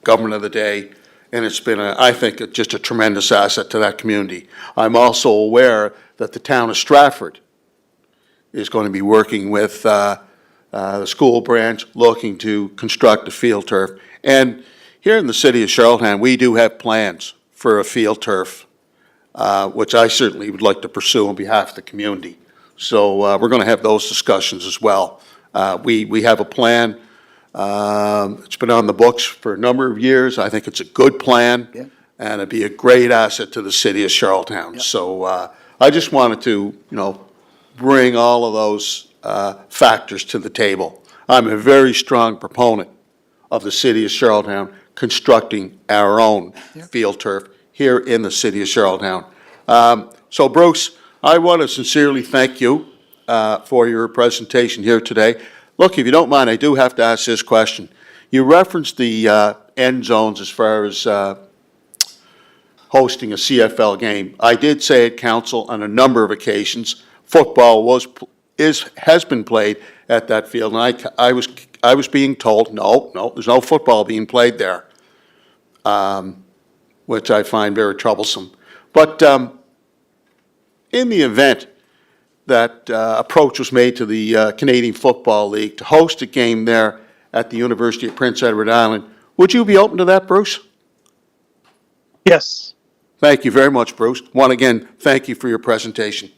A: Government of the Day, and it's been, I think, just a tremendous asset to that community. I'm also aware that the town of Stratford is going to be working with the school branch, looking to construct a field turf. And here in the city of Charlottetown, we do have plans for a field turf, which I certainly would like to pursue on behalf of the community. So we're going to have those discussions as well. We have a plan. It's been on the books for a number of years. I think it's a good plan, and it'd be a great asset to the city of Charlottetown. So I just wanted to, bring all of those factors to the table. I'm a very strong proponent of the city of Charlottetown constructing our own field turf here in the city of Charlottetown. So Bruce, I want to sincerely thank you for your presentation here today. Look, if you don't mind, I do have to ask this question. You referenced the end zones as far as hosting a CFL game. I did say at council on a number of occasions, football has been played at that field, and I was being told, no, there's no football being played there, which I find very troublesome. But in the event that approach was made to the Canadian Football League to host a game there at the University of Prince Edward Island, would you be open to that, Bruce?
E: Yes.
A: Thank you very much, Bruce. Once again, thank you for your presentation.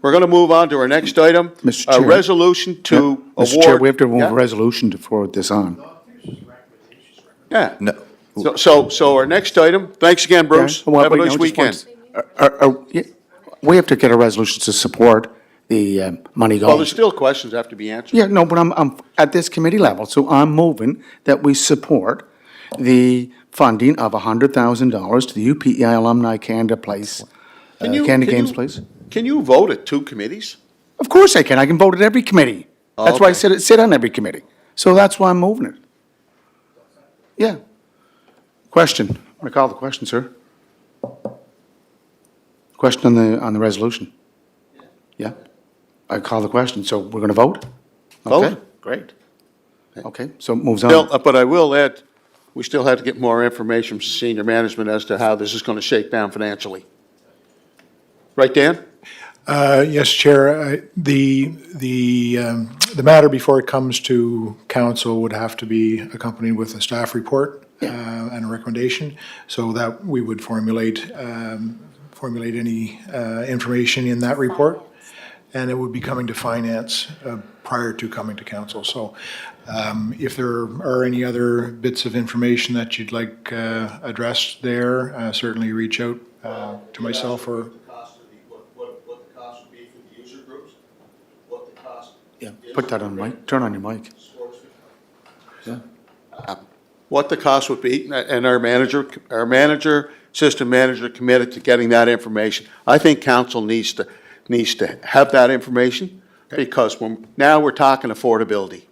A: We're going to move on to our next item.
B: Mr.
A: A
B: Chair.
A: resolution to award.
B: Mr. Chair, we have to move
A: Yeah.
B: a resolution to forward this on.
A: Yeah.
D: No,
A: So our next item, thanks again, Bruce.
B: Well,
A: Have a
B: wait,
A: nice
B: no, just
A: weekend.
B: yeah, we have to get a resolution to support the money
A: Well, there's
B: going.
A: still questions that have to be answered.
B: Yeah, no, but I'm at this committee level, so I'm moving that we support the funding of $100,000 to the UPEI Alumni Canada Place,
A: Can you-
B: Canada
A: can
B: Games
A: you-
B: Place.
A: Can you vote at two committees?
B: Of course I can. I can vote at every committee. That's why I
A: Okay.
B: sit on every committee. So that's why I'm moving it. Yeah. Question. I call the question, sir. Question on the resolution. Yeah. I call the question. So we're going to vote?
A: Vote.
B: Okay, great. Okay, so it moves on.
A: Bill, but I will add, we still have to get more information from senior management as to how this is going to shake down financially. Right, Dan?
G: Yes, Chair. The matter before it comes to council would have to be accompanied with a staff report and a recommendation, so that we would formulate any information in that report, and it would be coming to finance prior to coming to council. So if there are any other bits of information that you'd like addressed there, certainly reach out to myself or.
A: What the cost would be for the user groups? What the cost?
B: Yeah, put that on mic. Turn on your mic.
A: What the cost would be, and our manager, system manager committed to getting that information. I think council needs to have that information, because now we're talking affordability,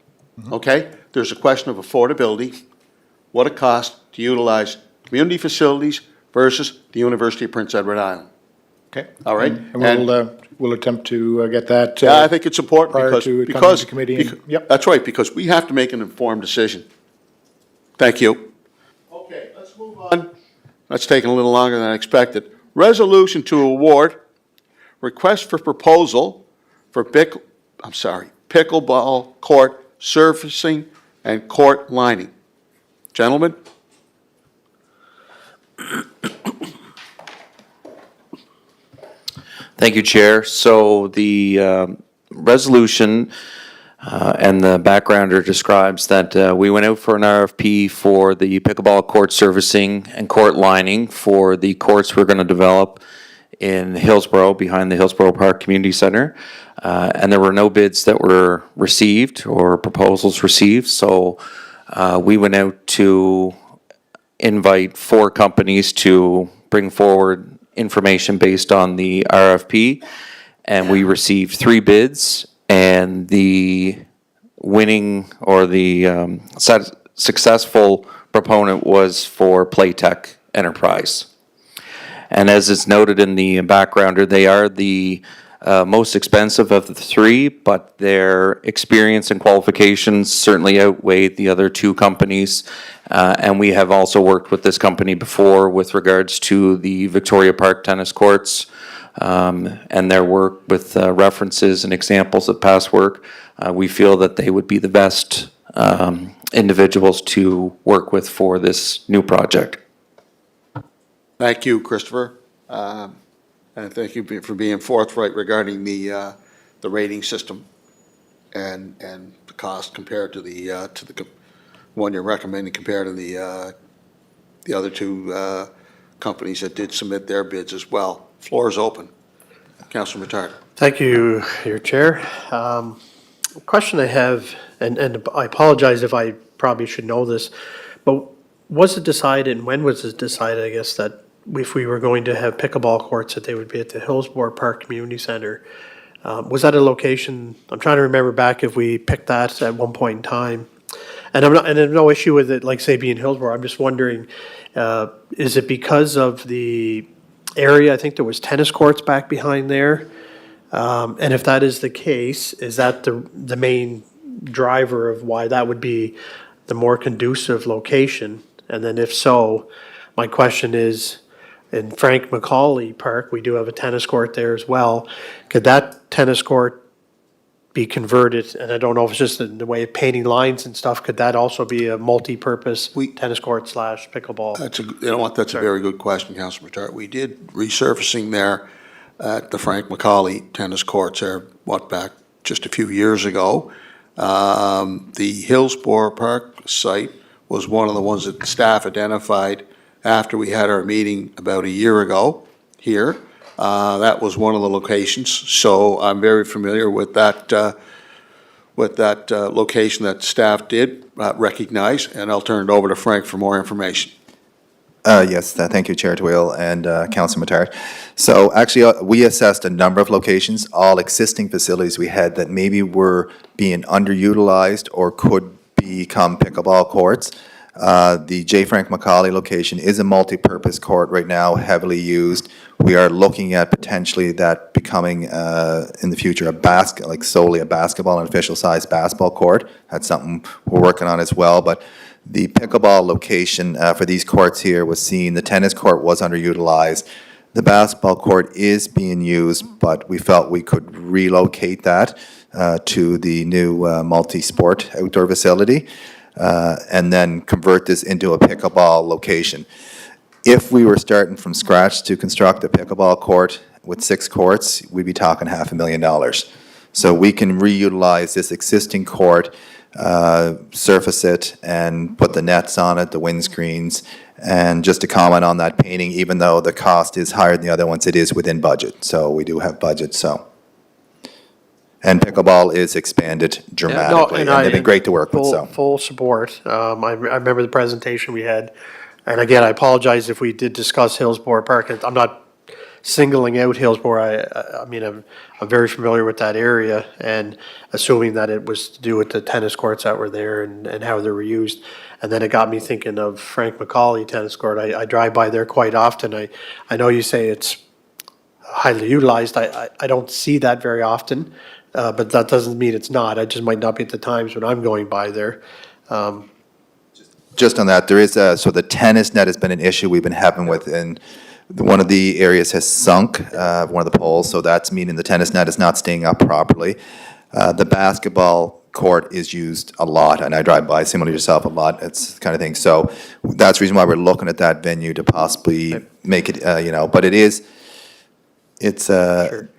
A: okay? There's a question of affordability, what it costs to utilize community facilities versus the University of Prince Edward Island,
G: Okay.
A: all right?
G: And we'll attempt to get that.
A: Yeah, I think it's important
G: prior
A: because,
G: to it coming
A: because,
G: to committee and- yep.
A: that's right, because we have to make an informed decision. Thank you. Okay, let's move on. That's taking a little longer than I expected. Resolution to award request for proposal for pickleball court surfacing and court lining. Gentlemen?
H: Thank you, Chair. So the resolution and the backgrounder describes that we went out for an RFP for the pickleball court servicing and court lining for the courts we're going to develop in Hillsborough, behind the Hillsborough Park Community Center. And there were no bids that were received or proposals received. So we went out to invite 4 companies to bring forward information based on the RFP, and we received 3 bids, and the winning or the successful proponent was for Playtech Enterprise. And as is noted in the backgrounder, they are the most expensive of the 3, but their experience and qualifications certainly outweighed the other 2 companies. And we have also worked with this company before with regards to the Victoria Park tennis courts and their work with references and examples of past work. We feel that they would be the best individuals to work with for this new project.
A: Thank you, Christopher. And thank you for being forthright regarding the rating system and the cost compared to the one you're recommending compared to the other 2 companies that did submit their bids as well. Floor is open. Councilor Matard.
F: Thank you, your chair. Question I have, and I apologize if I probably should know this, but was it decided, and when was it decided, I guess, that if we were going to have pickleball courts, that they would be at the Hillsborough Park Community Center? Was that a location, I'm trying to remember back if we picked that at one point in time. And there's no issue with it, like say being Hillsborough, I'm just wondering, is it because of the area? I think there was tennis courts back behind there. And if that is the case, is that the main driver of why that would be the more conducive location? And then if so, my question is, in Frank McCauley Park, we do have a tennis court there as well. Could that tennis court be converted? And I don't know if it's just in the way of painting lines and stuff, could that also be a multi-purpose tennis court / pickleball?
A: That's a very good question, Councilor Matard. We did resurfacing there at the Frank McCauley tennis courts there, back just a few years ago. The Hillsborough Park site was one of the ones that staff identified after we had our meeting about a year ago here. That was one of the locations, so I'm very familiar with that, location that staff did recognize, and I'll turn it over to Frank for more information.
D: Yes, thank you, Chair Twill and Councilor Matard. So actually, we assessed a number of locations, all existing facilities we had that maybe were being underutilized or could become pickleball courts. The J. Frank McCauley location is a multi-purpose court right now, heavily used. We are looking at potentially that becoming, in the future, like solely a basketball, an official-sized basketball court. That's something we're working on as well, but the pickleball location for these courts here was seen. The tennis court was underutilized. The basketball court is being used, but we felt we could relocate that to the new multi-sport outdoor facility and then convert this into a pickleball location. If we were starting from scratch to construct a pickleball court with 6 courts, we'd be talking $500,000. So we can reutilize this existing court, surface it, and put the nets on it, the windscreens. And just to comment on that painting, even though the cost is higher than the other ones, it is within budget. So we do have budget, so. And pickleball is expanded dramatically, and they've been great to work with, so.
F: Full support. I remember the presentation we had, and again, I apologize if we did discuss Hillsborough Park. I'm not singling out Hillsborough. I mean, I'm very familiar with that area, and assuming that it was to do with the tennis courts that were there and how they were used. And then it got me thinking of Frank McCauley Tennis Court. I drive by there quite often. I know you say it's highly utilized. I don't see that very often, but that doesn't mean it's not. I just might not be at the times when I'm going by there.
D: Just on that, there is so the tennis net has been an issue we've been having with, and one of the areas has sunk, one of the poles, so that's meaning the tennis net is not staying up properly. The basketball court is used a lot, and I drive by, similar to yourself, a lot. It's the kind of thing. So that's the reason why we're looking at that venue to possibly make it, but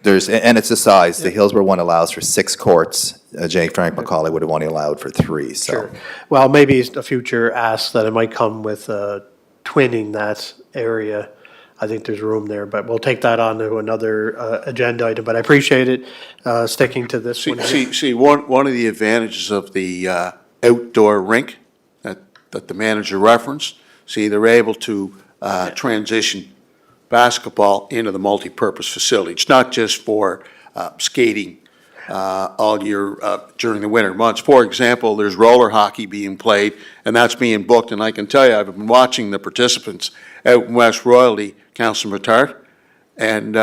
D: there's, and it's the size. The Hillsborough one allows for 6 courts. J. Frank McCauley would have only allowed for 3, so.
F: Sure. Well, maybe it's a future ask that it might come with twinning that area. I think there's room there, but we'll take that on to another agenda item. But I appreciate it sticking to this one.
A: See, one of the advantages of the outdoor rink that the manager referenced, they're able to transition basketball into the multi-purpose facility. It's not just for skating all year during the winter months. For example, there's roller hockey being played, and that's being booked. And I can tell you, I've been watching the participants out in West Royalty, Councilor Matard, and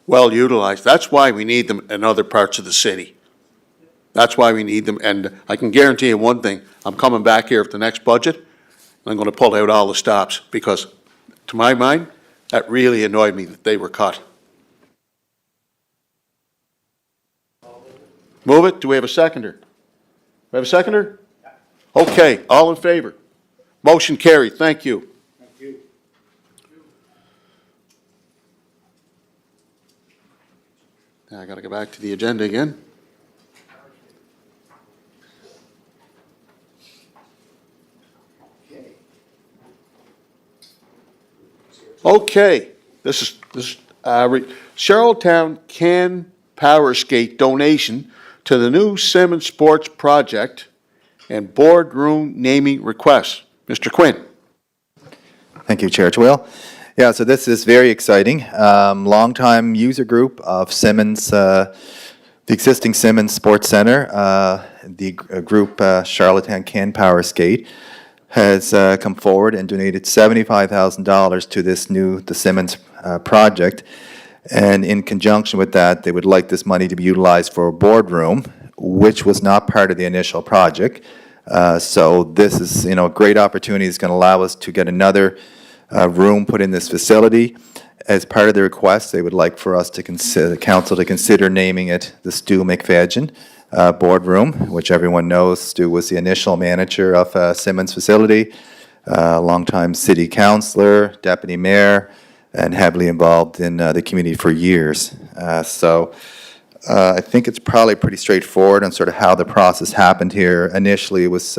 A: well utilized. That's why we need them in other parts of the city. That's why we need them. And I can guarantee you one thing, I'm coming back here at the next budget, and I'm going to pull out all the stops, because to my mind, that really annoyed me that they were cut. Move it. Do we have a seconder? Do we have a seconder? Okay, all in favor? Motion carried. Thank you. Now I got to go back to the agenda again. Okay, this is Charlottetown Can Power Skate donation to the new Simmons Sports Project and boardroom naming request. Mr. Quinn.
D: Thank you, Chair Twill. Yeah, so this is very exciting. Longtime user group of Simmons, the existing Simmons Sports Center, the group Charlottetown Can Power Skate, has come forward and donated $75,000 to the Simmons project. And in conjunction with that, they would like this money to be utilized for a boardroom, which was not part of the initial project. So this is, a great opportunity. It's going to allow us to get another room put in this facility. As part of the request, they would like for us to consider, council to consider naming it the Stu McFadgen boardroom, which everyone knows Stu was the initial manager of Simmons facility, longtime city councillor, deputy mayor, and heavily involved in the community for years. So I think it's probably pretty straightforward on sort of how the process happened here. Initially, it was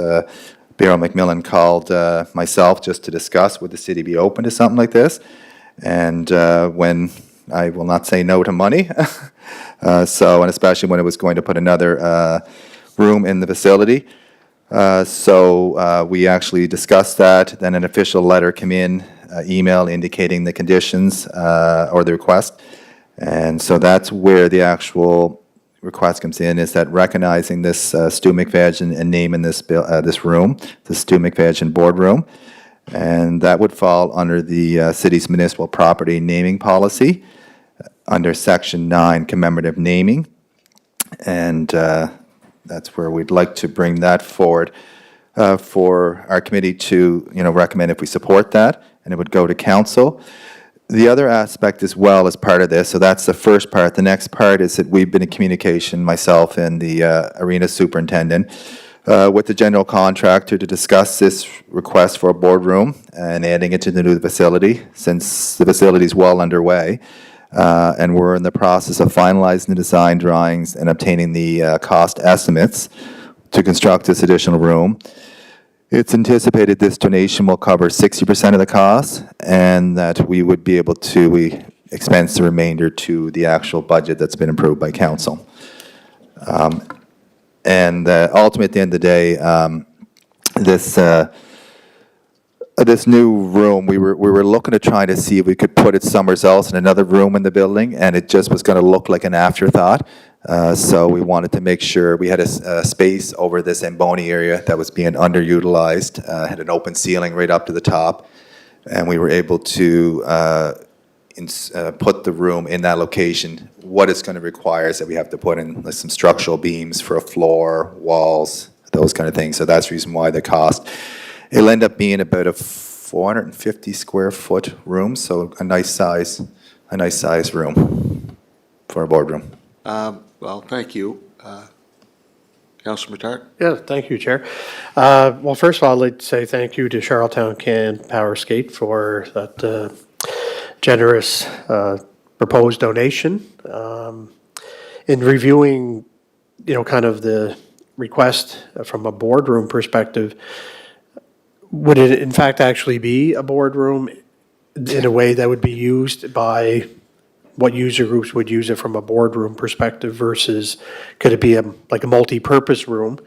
D: Beryl McMillan called myself just to discuss, would the city be open to something like this? And when I will not say no to money, and especially when it was going to put another room in the facility. We actually discussed that, then an official letter came in, email indicating the conditions or the request. And so that's where the actual request comes in, is that recognizing this Stu McFadgen and naming this room, the Stu McFadgen Boardroom. And that would fall under the city's municipal property naming policy, under Section 9, commemorative naming. And that's where we'd like to bring that forward for our committee to, recommend if we support that, and it would go to council. The other aspect as well as part of this, so that's the first part. The next part is that we've been in communication, myself and the arena superintendent, with the general contractor to discuss this request for a boardroom and adding it to the new facility, since the facility is well underway. And we're in the process of finalizing the design drawings and obtaining the cost estimates to construct this additional room. It's anticipated this donation will cover 60% of the cost, and that we would be able to expense the remainder to the actual budget that's been approved by council. Ultimately, at the end of the day, this new room, we were looking to try to see if we could put it somewhere else in another room in the building, and it just was going to look like an afterthought. So we wanted to make sure we had a space over this Zamboni area that was being underutilized, had an open ceiling right up to the top, and we were able to put the room in that location. What it's going to require is that we have to put in some structural beams for a floor, walls, those kind of things. So that's the reason why the cost. It'll end up being about a 450 square foot room, so a nice size room for a boardroom.
A: Well, thank you. Councilor Matart?
F: Yeah, thank you, Chair. Well, first of all, I'd like to say thank you to Charlottetown Can Power Skate for that generous proposed donation. In reviewing, kind of the request from a boardroom perspective, would it in fact actually be a boardroom in a way that would be used by what user groups would use it from a boardroom perspective versus could it be like a multi-purpose room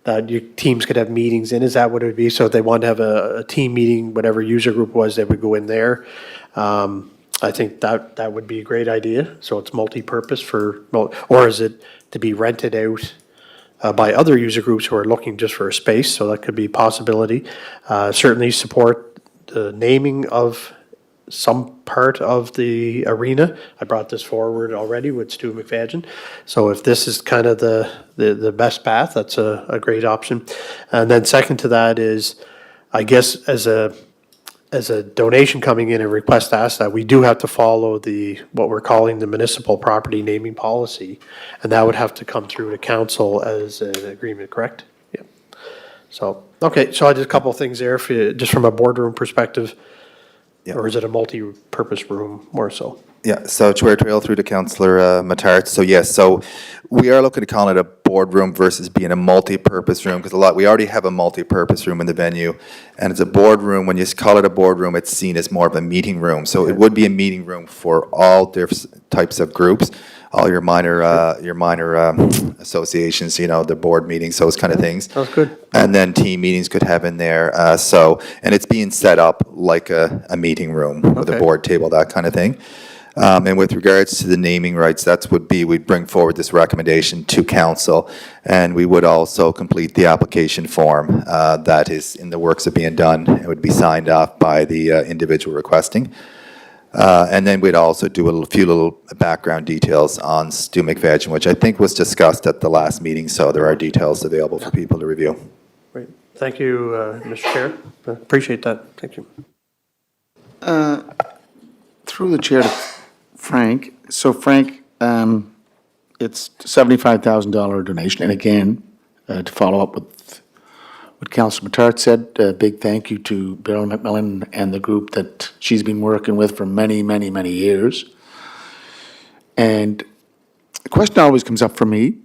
F: that your teams could have meetings in? Is that what it would be? So if they wanted to have a team meeting, whatever user group was, they would go in there. I think that would be a great idea. So it's multi-purpose or is it to be rented out by other user groups who are looking just for a space? So that could be a possibility. Certainly support the naming of some part of the arena. I brought this forward already with Stu McFadgen. So if this is kind of the best path, that's a great option. And then second to that is, I guess as a donation coming in, a request to ask that, we do have to follow what we're calling the municipal property naming policy. And that would have to come through to council as an agreement, correct? Yeah. So, okay, so I did a couple of things there, just from a boardroom perspective.
D: Yeah.
F: Or is it a multi-purpose room more so?
D: Yeah, so Chair Trail through to Councillor Matart. So yes, so we are looking to call it a boardroom versus being a multi-purpose room, because we already have a multi-purpose room in the venue, and it's a boardroom. When you call it a boardroom, it's seen as more of a meeting room. So it would be a meeting room for all different types of groups, all your minor associations, the board meetings, those kind of things.
F: Sounds good.
D: And then team meetings could have in there. And it's being set up like a meeting room with a
F: Okay.
D: board table, that kind of thing. And with regards to the naming rights, we'd bring forward this recommendation to council, and we would also complete the application form that is in the works of being done. It would be signed off by the individual requesting. And then we'd also do a few little background details on Stu McFadgen, which I think was discussed at the last meeting, so there are details available for people to review.
F: Great. Thank you, Mr. Chair. Appreciate that. Thank you.
B: Through the chair to Frank. So Frank, it's $75,000 donation. And again, to follow up with what Councilor Matart said, a big thank you to Beryl McMillan and the group that she's been working with for many, many, many years. And the question always comes up for me,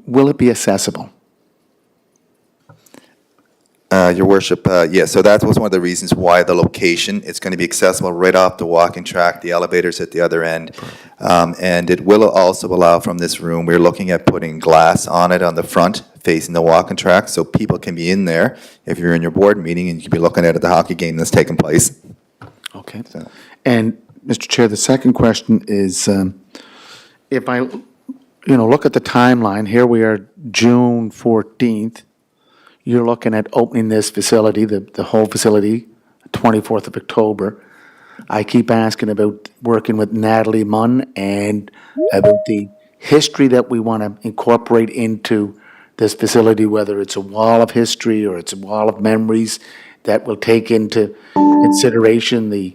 B: will it be accessible?
D: Your worship, yes, so that was one of the reasons why the location, it's going to be accessible right off the walking track, the elevators at the other end. And it will also allow from this room, we're looking at putting glass on it on the front, facing the walking track, so people can be in there if you're in your board meeting and you can be looking at the hockey game that's taking place.
B: Okay.
D: So-
B: And, Mr. Chair, the second question is, if I, look at the timeline, here we are, June 14th. You're looking at opening this facility, the whole facility, 24th of October. I keep asking about working with Natalie Munn and about the history that we want to incorporate into this facility, whether it's a wall of history or it's a wall of memories that will take into consideration the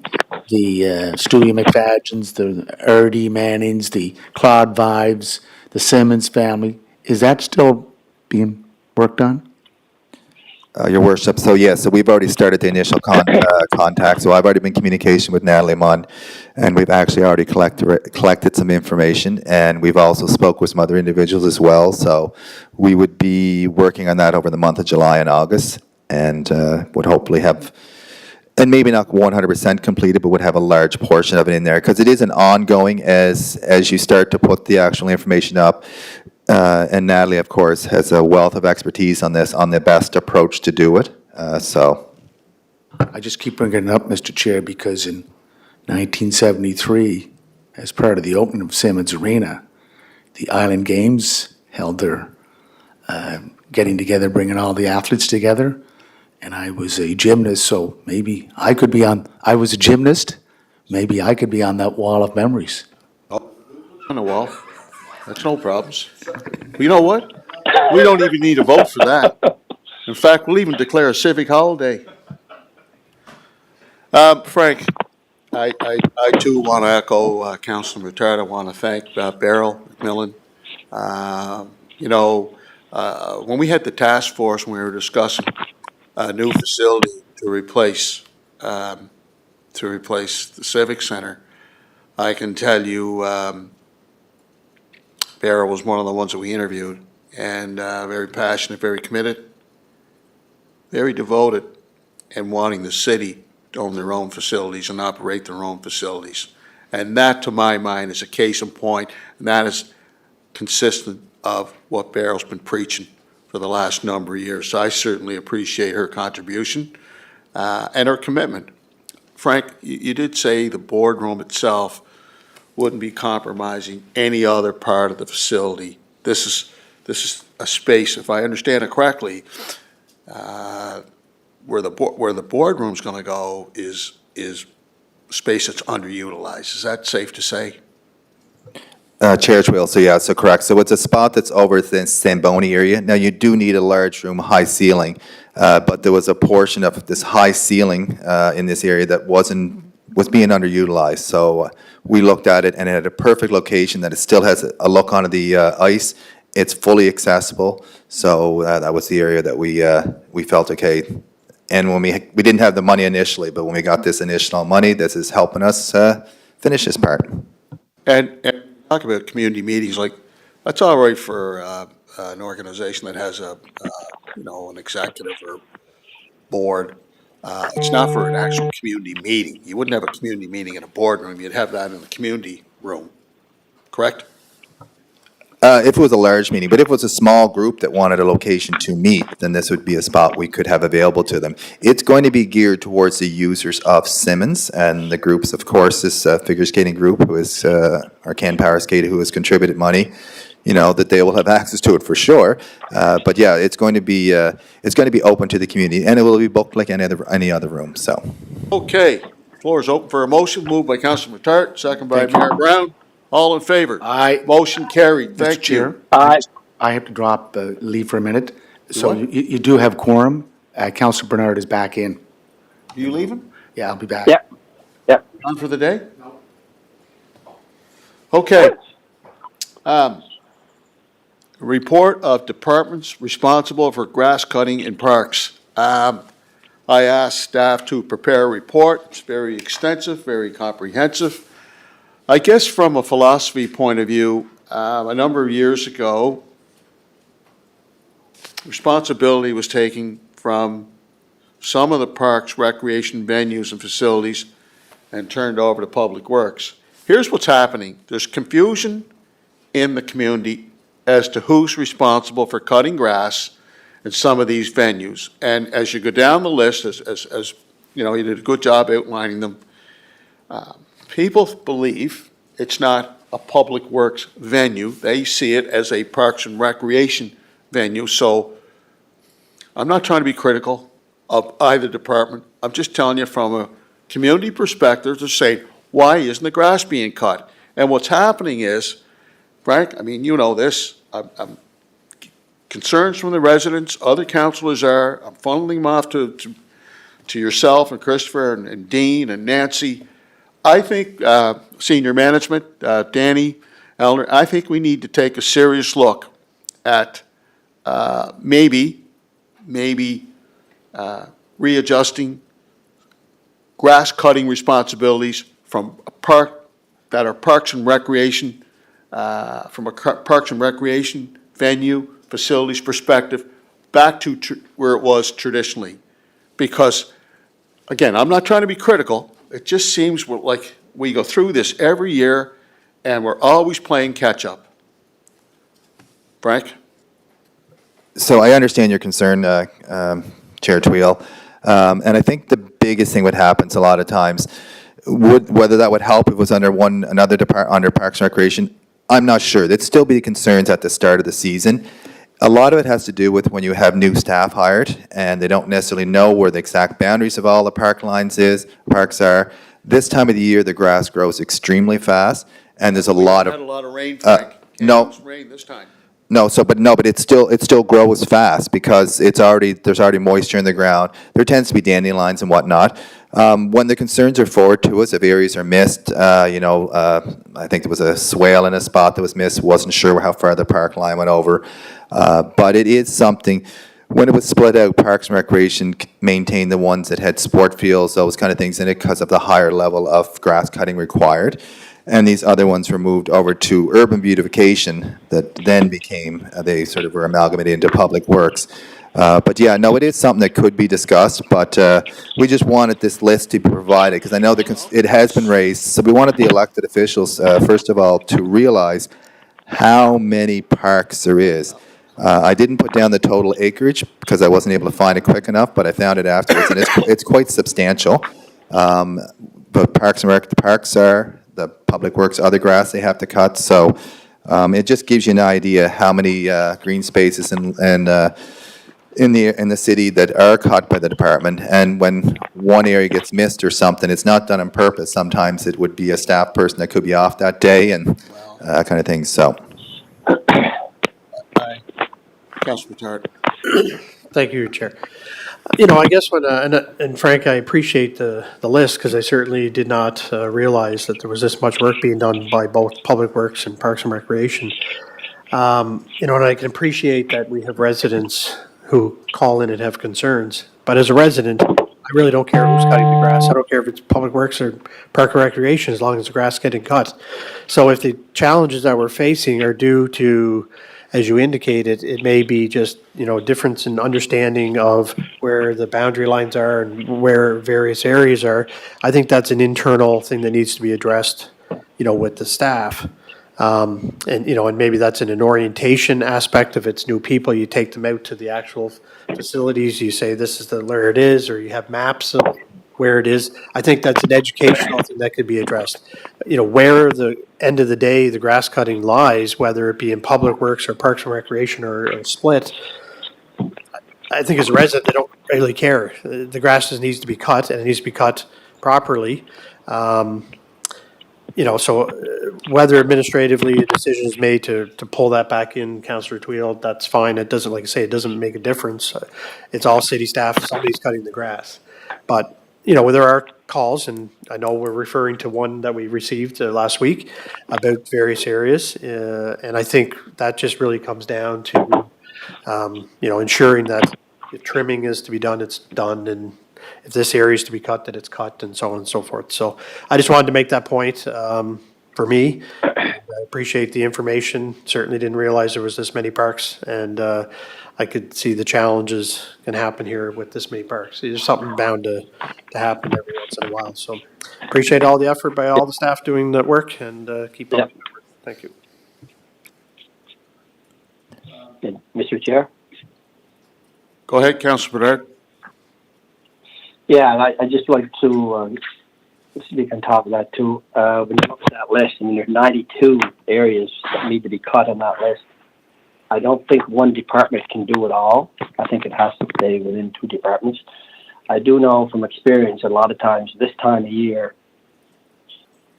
B: Stewie McFadgens, the Erdy Mannings, the Claude Vives, the Simmons family. Is that still being worked on?
D: Your worship, so yes, so we've already started the initial contact, so I've already been in communication with Natalie Munn, and we've actually already collected some information, and we've also spoke with some other individuals as well, so we would be working on that over the month of July and August, and would hopefully have, and maybe not 100% completed, but would have a large portion of it in there, because it is an ongoing, as you start to put the actual information up. And Natalie, of course, has a wealth of expertise on this, on the best approach to do it. So,
B: I just keep bringing it up, Mr. Chair, because in 1973, as part of the opening of Simmons Arena, the Island Games held their getting together, bringing all the athletes together, and I was a gymnast, so maybe I could be on, I was a gymnast, maybe I could be on that wall of memories.
A: On the wall. That's no problems. You know what? We don't even need a vote for that. In fact, we'll even declare a civic holiday. Frank, I too want to echo Councilor Matard. I want to thank Beryl McMillan. When we had the task force, when we were discussing a new facility to replace the Civic Center, I can tell you, Beryl was one of the ones that we interviewed, and very passionate, very committed, very devoted, and wanting the city to own their own facilities and operate their own facilities. And that, to my mind, is a case in point, and that is consistent of what Beryl's been preaching for the last number of years. So I certainly appreciate her contribution and her commitment. Frank, you did say the boardroom itself wouldn't be compromising any other part of the facility. This is a space, if I understand it correctly, where the boardroom's going to go is space that's underutilized. Is that safe to say?
D: Chair Twill, so yeah, so correct. So it's a spot that's over the Zamboni area. Now, you do need a large room, high ceiling, but there was a portion of this high ceiling in this area that was being underutilized. So we looked at it, and it had a perfect location that it still has a look onto the ice. It's fully accessible. So that was the area that we felt okay. And when we didn't have the money initially, but when we got this initial money, this is helping us finish this part.
A: And talk about community meetings, like, that's all right for an organization that has an executive or board. It's not for an actual community meeting. You wouldn't have a community meeting in a boardroom. You'd have that in the community room, correct?
D: If it was a large meeting, but if it was a small group that wanted a location to meet, then this would be a spot we could have available to them. It's going to be geared towards the users of Simmons and the groups, of course, this figure skating group, who is our Ken Power Skater, who has contributed money, that they will have access to it for sure. But yeah, it's going to be open to the community, and it will be booked like any other room. So,
A: Okay, floor is open for a motion, moved by Councilor McTart, second by Mayor Brown. All in favor?
B: Aye.
A: Motion carried.
B: Mr.
A: Thank
B: Chair,
A: you.
B: I have to drop, leave for a minute. So
A: What?
B: you do have quorum. Councilor Bernard is back in.
A: You leaving?
B: Yeah, I'll be back.
C: Yeah. Yeah.
A: Done for the day? Okay. Report of departments responsible for grass cutting in parks. I asked staff to prepare a report. It's very extensive, very comprehensive. I guess from a philosophy point of view, a number of years ago, responsibility was taken from some of the parks, recreation venues and facilities and turned over to Public Works. Here's what's happening. There's confusion in the community as to who's responsible for cutting grass in some of these venues. And as you go down the list, as you know, you did a good job outlining them, people believe it's not a Public Works venue. They see it as a Parks and Recreation venue. So I'm not trying to be critical of either department. I'm just telling you from a community perspective to say, why isn't the grass being cut? And what's happening is, Frank, I mean, you know this, I'm concerns from the residents, other councilors are, I'm funneling them off to yourself and Christopher and Dean and Nancy. I think, senior management, Danny, Eleanor, I think we need to take a serious look at maybe readjusting grass cutting responsibilities from a park, that are Parks and Recreation, from a Parks and Recreation venue, facilities perspective, back to where it was traditionally. Because, again, I'm not trying to be critical, it just seems like we go through this every year and we're always playing catch-up. Frank?
D: So I understand your concern, Chair Tweel, and I think the biggest thing what happens a lot of times, whether that would help if it was under another department, under Parks and Recreation, I'm not sure. There'd still be concerns at the start of the season. A lot of it has to do with when you have new staff hired and they don't necessarily know where the exact boundaries of all the parks are. This time of the year, the grass grows extremely fast, and there's a lot
A: Had a
D: of
A: lot of rain, Frank.
D: no.
A: Can't rain this time.
D: but it still grows fast because there's already moisture in the ground. There tends to be dandelions and whatnot. When the concerns are forwarded to us, if areas are missed, I think there was a swale in a spot that was missed. Wasn't sure how far the park line went over, but it is something. When it was split out, Parks and Recreation maintained the ones that had sport fields, those kind of things in it, because of the higher level of grass cutting required. And these other ones were moved over to urban beautification that then became, they sort of were amalgamated into Public Works. But yeah, no, it is something that could be discussed, but we just wanted this list to be provided, because I know it has been raised. So we wanted the elected officials, first of all, to realize how many parks there is. I didn't put down the total acreage because I wasn't able to find it quick enough, but I found it afterwards, and it's quite substantial. But Parks and Rec, the parks are, the Public Works, other grass they have to cut, so it just gives you an idea how many green spaces in the city that are cut by the department. And when one area gets missed or something, it's not done on purpose. Sometimes it would be a staff person that could be off that day and kind of thing. So.
A: Councilor Tart.
F: Thank you, Chair. You know, I guess when, and Frank, I appreciate the list, because I certainly did not realize that there was this much work being done by both Public Works and Parks and Recreation. You know, and I can appreciate that we have residents who call in and have concerns, but as a resident, I really don't care who's cutting the grass. I don't care if it's Public Works or Park and Recreation, as long as the grass is getting cut. So if the challenges that we're facing are due to, as you indicated, it may be just, you know, difference in understanding of where the boundary lines are and where various areas are. I think that's an internal thing that needs to be addressed, you know, with the staff. And, you know, and maybe that's in an orientation aspect. If it's new people, you take them out to the actual facilities, you say, this is where it is, or you have maps of where it is. I think that's an educational thing that could be addressed. You know, where the end of the day, the grass cutting lies, whether it be in Public Works or Parks and Recreation or split, I think as a resident, they don't really care. The grass just needs to be cut, and it needs to be cut properly. You know, so whether administratively a decision is made to pull that back in, Councillor Tweel, that's fine. It doesn't, like I say, it doesn't make a difference. It's all city staff, somebody's cutting the grass. But, you know, there are calls, and I know we're referring to one that we received last week about various areas. And I think that just really comes down to, you know, ensuring that if trimming is to be done, it's done, and if this area is to be cut, that it's cut, and so on and so forth. So I just wanted to make that point for me. And, I appreciate the information. Certainly didn't realize there was this many parks, and I could see the challenges can happen here with this many parks. There's something bound to happen every once in a while. So appreciate all the effort by all the staff doing that work, and keep up. Thank you.
C: Mr. Chair?
A: Go ahead, Councilor Bernard.
C: Yeah, and I just like to speak on top of that too. When you look at that list, I mean, there's 92 areas that need to be cut on that list. I don't think one department can do it all. I think it has to stay within two departments. I do know from experience a lot of times this time of year,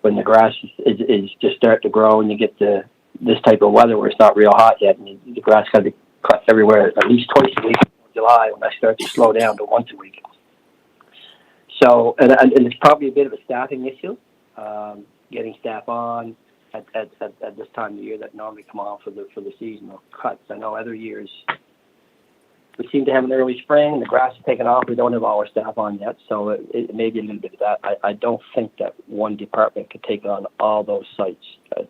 C: when the grass is just starting to grow and you get this type of weather where it's not real hot yet, and the grass got to be cut everywhere at least twice a week in July when I start to slow down to once a week. So, and it's probably a bit of a staffing issue, getting staff on at this time of year that normally come on for the seasonal cuts. I know other years we seem to have an early spring, the grass is taking off, we don't have all our staff on yet, so it may be a little bit of that. I don't think that one department could take on all those sites.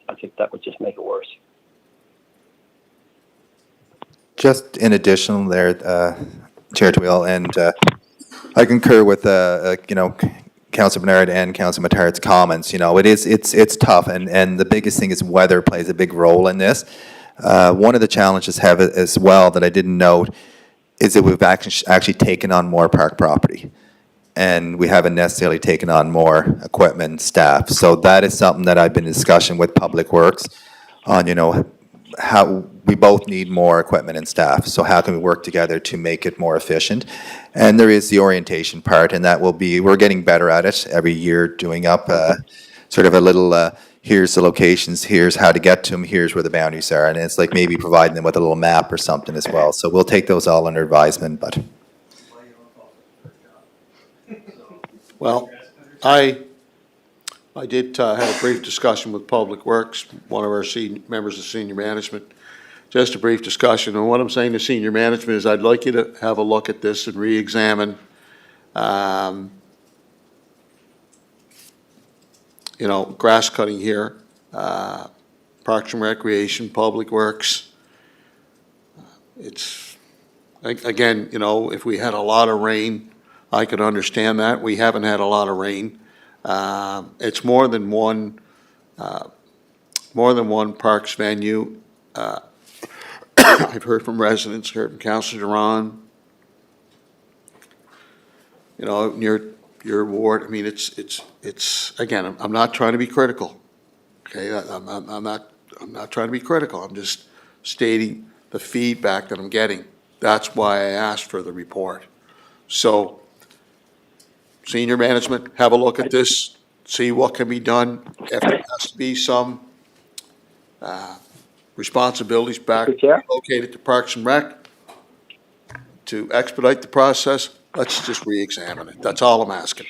C: I think that would just make it worse.
D: Just in addition there, Chair Twill, and I concur with Councilor Bernard and Councilor Matar's comments. You know, it's tough, and the biggest thing is weather plays a big role in this. One of the challenges have as well that I didn't note is that we've actually taken on more park property, and we haven't necessarily taken on more equipment, staff. So that is something that I've been in discussion with Public Works on. You know, how we both need more equipment and staff. So how can we work together to make it more efficient? And there is the orientation part, and that will be, we're getting better at it every year, doing up sort of a little, here's the locations, here's how to get to them, here's where the boundaries are. And it's like maybe providing them with a little map or something as well. So we'll take those all under advisement, but.
A: Well, I did have a brief discussion with Public Works, one of our members of senior management, just a brief discussion. And what I'm saying to senior management is I'd like you to have a look at this and re-examine, grass cutting here, Parks and Recreation, Public Works. It's, again, if we had a lot of rain, I could understand that. We haven't had a lot of rain. It's more than one parks venue. I've heard from residents, heard from Councilor Duran. Your ward. I mean, it's again. I'm not trying to be critical. Okay, I'm not trying to be critical. I'm just stating the feedback that I'm getting. That's why I asked for the report. So, senior management, have a look at this, see what can be done. If there has to be some responsibilities back located to Parks and Rec to expedite the process, let's just re-examine it. That's all I'm asking.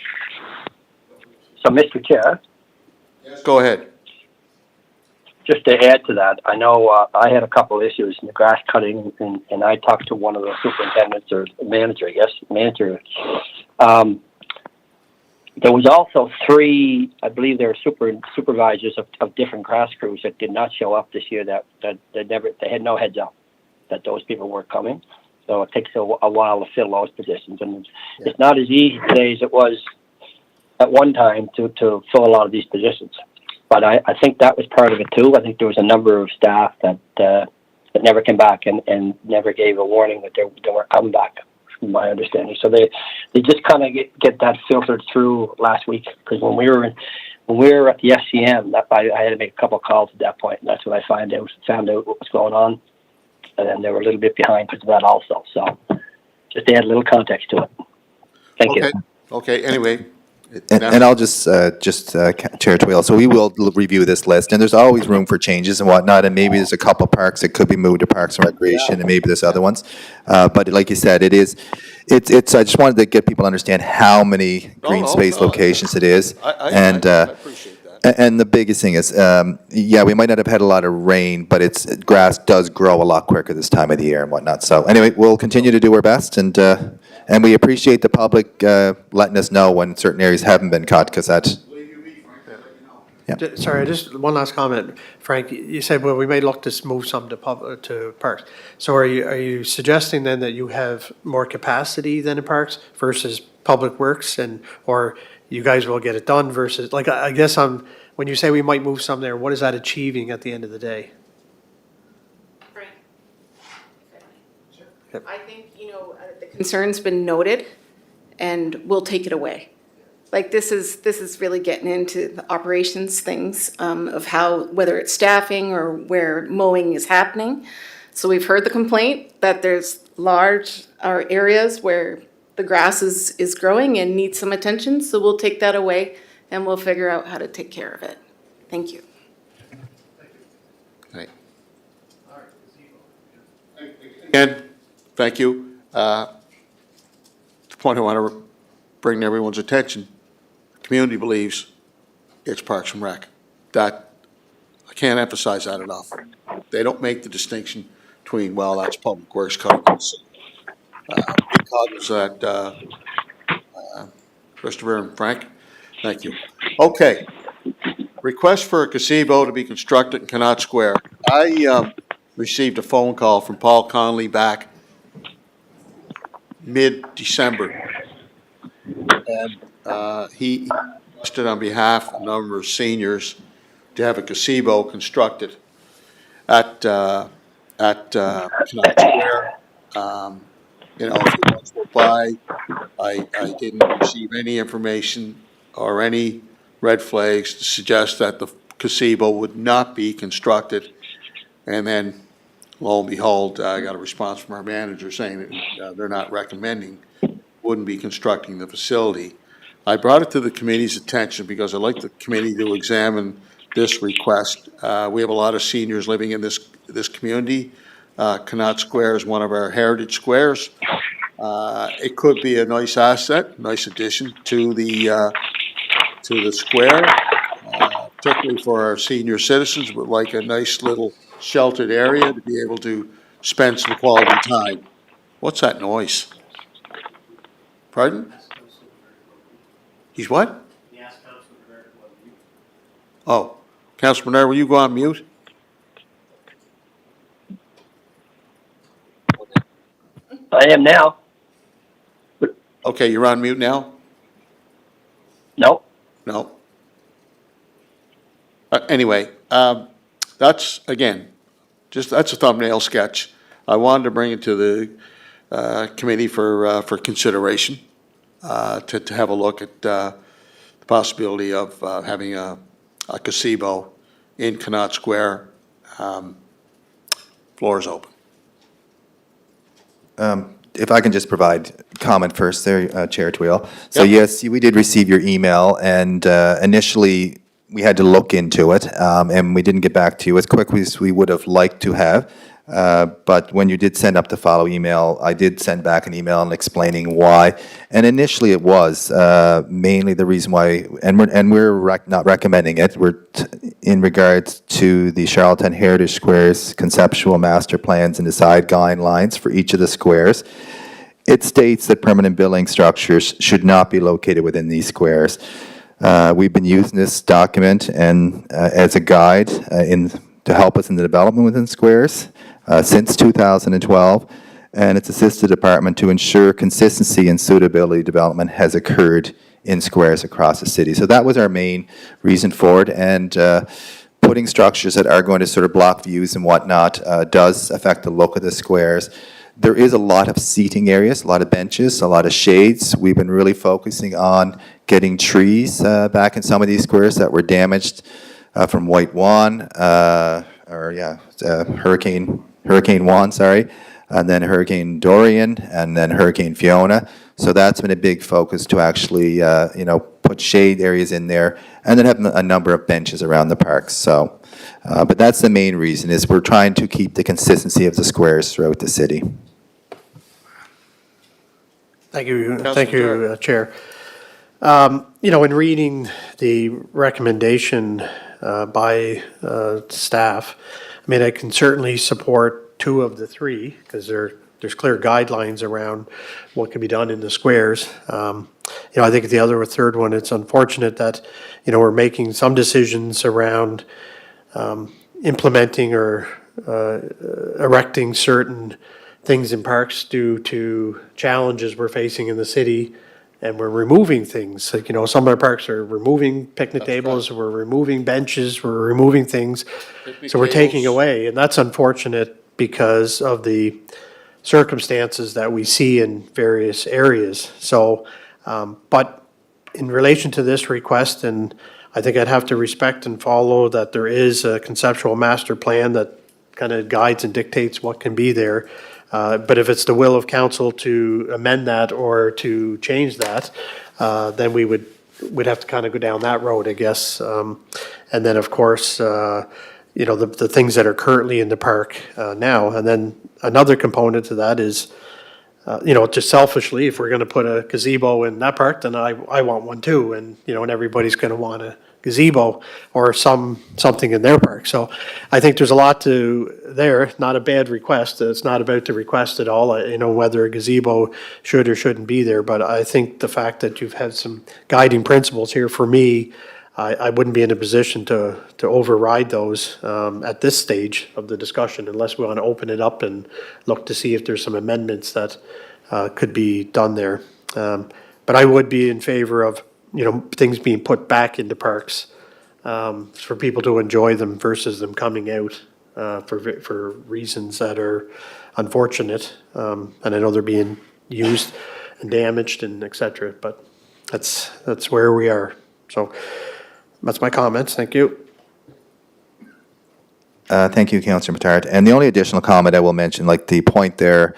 C: So, Mr. Chair,
A: Go ahead.
C: just to add to that, I know I had a couple of issues in the grass cutting, and I talked to one of the superintendents or manager, there was also three, I believe there were supervisors of different grass crews that did not show up this year. That they had no heads up that those people were coming. So it takes a while to fill those positions, and it's not as easy today as it was at one time to fill a lot of these positions. But I think that was part of it too. I think there was a number of staff that never came back and never gave a warning that they weren't coming back, from my understanding. So they just kind of get that filtered through last week, because when we were at the FCM, I had to make a couple of calls at that point, and that's when I found out what was going on, and then they were a little bit behind because of that also. So just to add a little context to it. Thank you.
A: Okay. Anyway.
D: And I'll just Chair Twill, so we will review this list, and there's always room for changes and whatnot, and maybe there's a couple parks that could be moved to Parks and Recreation, and maybe there's other ones. But like you said, it's, I just wanted to get people to understand how many green space locations it is.
A: I
D: And,
A: appreciate that.
D: and the biggest thing is, we might not have had a lot of rain, but grass does grow a lot quicker this time of the year and whatnot. So anyway, we'll continue to do our best, and we appreciate the public letting us know when certain areas haven't been cut, because that's.
F: Sorry, just one last comment. Frank, you said, well, we may look to move some to parks. So are you suggesting then that you have more capacity than in parks versus public works or you guys will get it done versus, like, I guess when you say we might move some there, what is that achieving at the end of the day?
I: Frank?
F: Yep.
I: I think, the concern's been noted, and we'll take it away. Like, this is really getting into the operations things, of how, whether it's staffing or where mowing is happening. So we've heard the complaint that there's large areas where the grass is growing and needs some attention, so we'll take that away and we'll figure out how to take care of it. Thank you.
A: Okay. Again, thank you. The point I want to bring to everyone's attention, the community believes it's Parks and Rec. That, I can't emphasize that enough. They don't make the distinction between, well, that's Public Works code. Because of that, Christopher and Frank, thank you. Okay. Request for a gazebo to be constructed in Connaught Square. I received a phone call from Paul Conley back mid-December. And he requested on behalf of a number of seniors to have a gazebo constructed at Connaught Square. If you once went by, I didn't receive any information or any red flags to suggest that the gazebo would not be constructed. And then, lo and behold, I got a response from our manager saying that they're not recommending, wouldn't be constructing the facility. I brought it to the committee's attention because I'd like the committee to examine this request. We have a lot of seniors living in this community. Connaught Square is one of our heritage squares. It could be a nice asset, nice addition to the square, particularly for our senior citizens, would like a nice little sheltered area to be able to spend some quality time. What's that noise? Pardon? He's what? Oh, Councilor Bernard, will you go on mute?
C: I am now.
A: Okay, you're on mute now?
C: No?
A: No. Anyway, that's, again, that's a thumbnail sketch. I wanted to bring it to the committee for consideration, to have a look at the possibility of having a gazebo in Connaught Square. Floor is open.
D: If I can just provide comment first there, Chair Twill. So
A: Yep.
D: yes, we did receive your email, and initially, we had to look into it, and we didn't get back to you as quickly as we would have liked to have. But when you did send up the follow email, I did send back an email and explaining why. And initially, it was mainly the reason why, and we're not recommending it. We're in regards to the Charlottetown Heritage Squares conceptual master plans and design guidelines for each of the squares. It states that permanent building structures should not be located within these squares. We've been using this document and as a guide to help us in the development within squares since 2012, and it's assisted the department to ensure consistency and suitability development has occurred in squares across the city. So that was our main reason for it, and putting structures that are going to sort of block views and whatnot does affect the look of the squares. There is a lot of seating areas, a lot of benches, a lot of shades. We've been really focusing on getting trees back in some of these squares that were damaged from White Juan, Hurricane Juan, and then Hurricane Dorian, and then Hurricane Fiona. So that's been a big focus to actually, put shade areas in there, and then have a number of benches around the parks. So, but that's the main reason, is we're trying to keep the consistency of the squares throughout the city.
F: Thank you,
A: Councilor
F: Chair. In reading the recommendation by staff, I mean, I can certainly support two of the three, because they're there's clear guidelines around what can be done in the squares. I think the other or third one, it's unfortunate that, we're making some decisions around implementing or erecting certain things in parks due to challenges we're facing in the city, and we're removing things. Like, some of our parks are removing picnic tables, we're removing benches, we're removing things. So we're taking
A: tables.
F: away, and that's unfortunate because of the circumstances that we see in various areas. So, but in relation to this request, and I think I'd have to respect and follow that there is a conceptual master plan that kind of guides and dictates what can be there. But if it's the will of council to amend that or to change that, then we'd have to kind of go down that road, I guess. And then, of course, the things that are currently in the park now. And then another component to that is, just selfishly, if we're going to put a gazebo in that park, then I want one too. And, and everybody's going to want a gazebo or something in their park. So I think there's a lot there, not a bad request. It's not about the request at all, whether a gazebo should or shouldn't be there. But I think the fact that you've had some guiding principles here for me, I wouldn't be in a position to override those at this stage of the discussion unless we want to open it up and look to see if there's some amendments that could be done there. But I would be in favor of, things being put back into parks for people to enjoy them versus them coming out for reasons that are unfortunate. And I know they're being used and damaged and et cetera, but that's where we are. So that's my comments. Thank you.
D: Thank you, Councillor Matart. And the only additional comment I will mention, like the point there,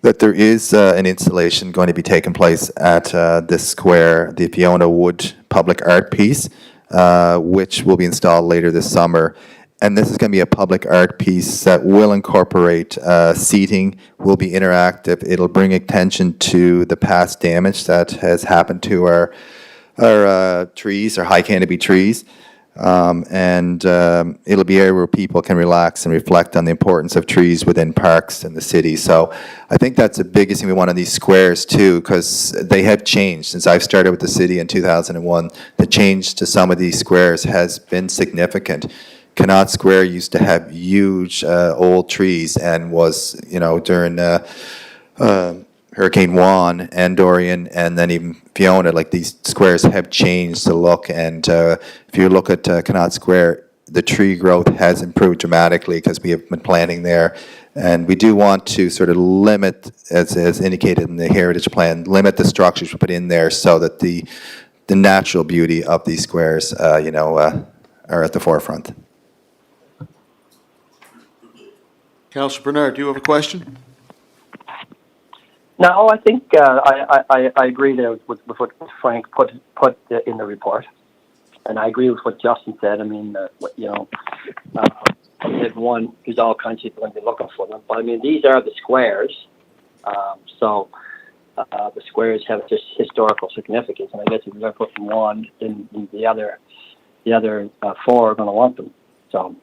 D: that there is an installation going to be taking place at this square, the Fiona Wood public art piece, which will be installed later this summer. And this is going to be a public art piece that will incorporate seating, will be interactive. It'll bring attention to the past damage that has happened to our trees, our high canopy trees. It'll be area where people can relax and reflect on the importance of trees within parks in the city. So I think that's the biggest thing we want on these squares too, because they have changed. Since I've started with the city in 2001, the change to some of these squares has been significant. Connaught Square used to have huge old trees and was, during Hurricane Juan and Dorian and then even Fiona, like these squares have changed the look. And if you look at Connaught Square, the tree growth has improved dramatically because we have been planting there. And we do want to sort of limit, as indicated in the heritage plan, limit the structures we put in there so that the natural beauty of these squares, are at the forefront.
A: Councillor Bernard, do you have a question?
C: No, I think I agree there with what Frank put in the report, and I agree with what Justin said. I mean, one is all kinds of people going to be looking for them, but I mean these are the squares, so the squares have just historical significance, and I guess if you're going to put them one, then the other four are going to want them. So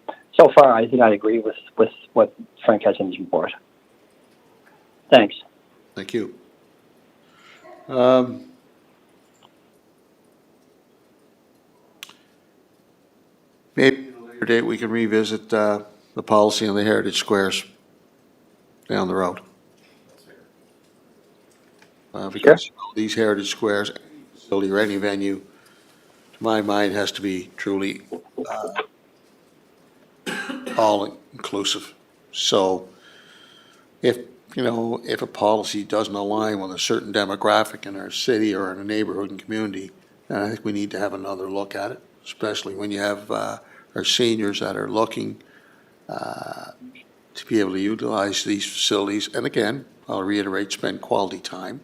C: far, I think I agree with what Frank has in his report. Thanks.
A: Thank you. Maybe at a later date, we can revisit the policy on the heritage squares down the road. Because these heritage squares, facility or any venue, to my mind, has to be truly all-inclusive. So if a policy doesn't align with a certain demographic in our city or in a neighborhood and community, then I think we need to have another look at it, especially when you have our seniors that are looking to be able to utilize these facilities. And again, I'll reiterate, spend quality time.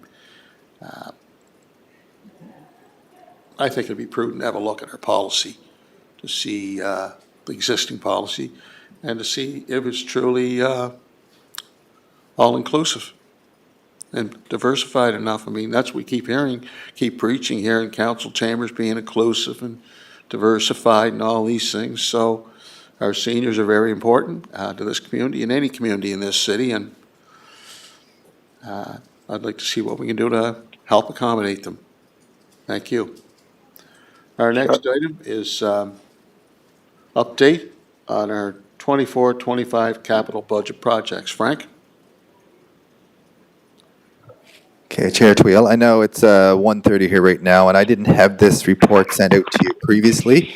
A: I think it'd be prudent to have a look at our policy to see the existing policy and to see if it's truly all-inclusive and diversified enough. I mean, that's what we keep preaching here in council chambers, being inclusive and diversified and all these things. So our seniors are very important to this community and any community in this city. And I'd like to see what we can do to help accommodate them. Thank you. Our next item is update on our 24-25 capital budget projects. Frank?
D: Okay, Chair Twill, I know it's 1:30 here right now, and I didn't have this report sent out to you previously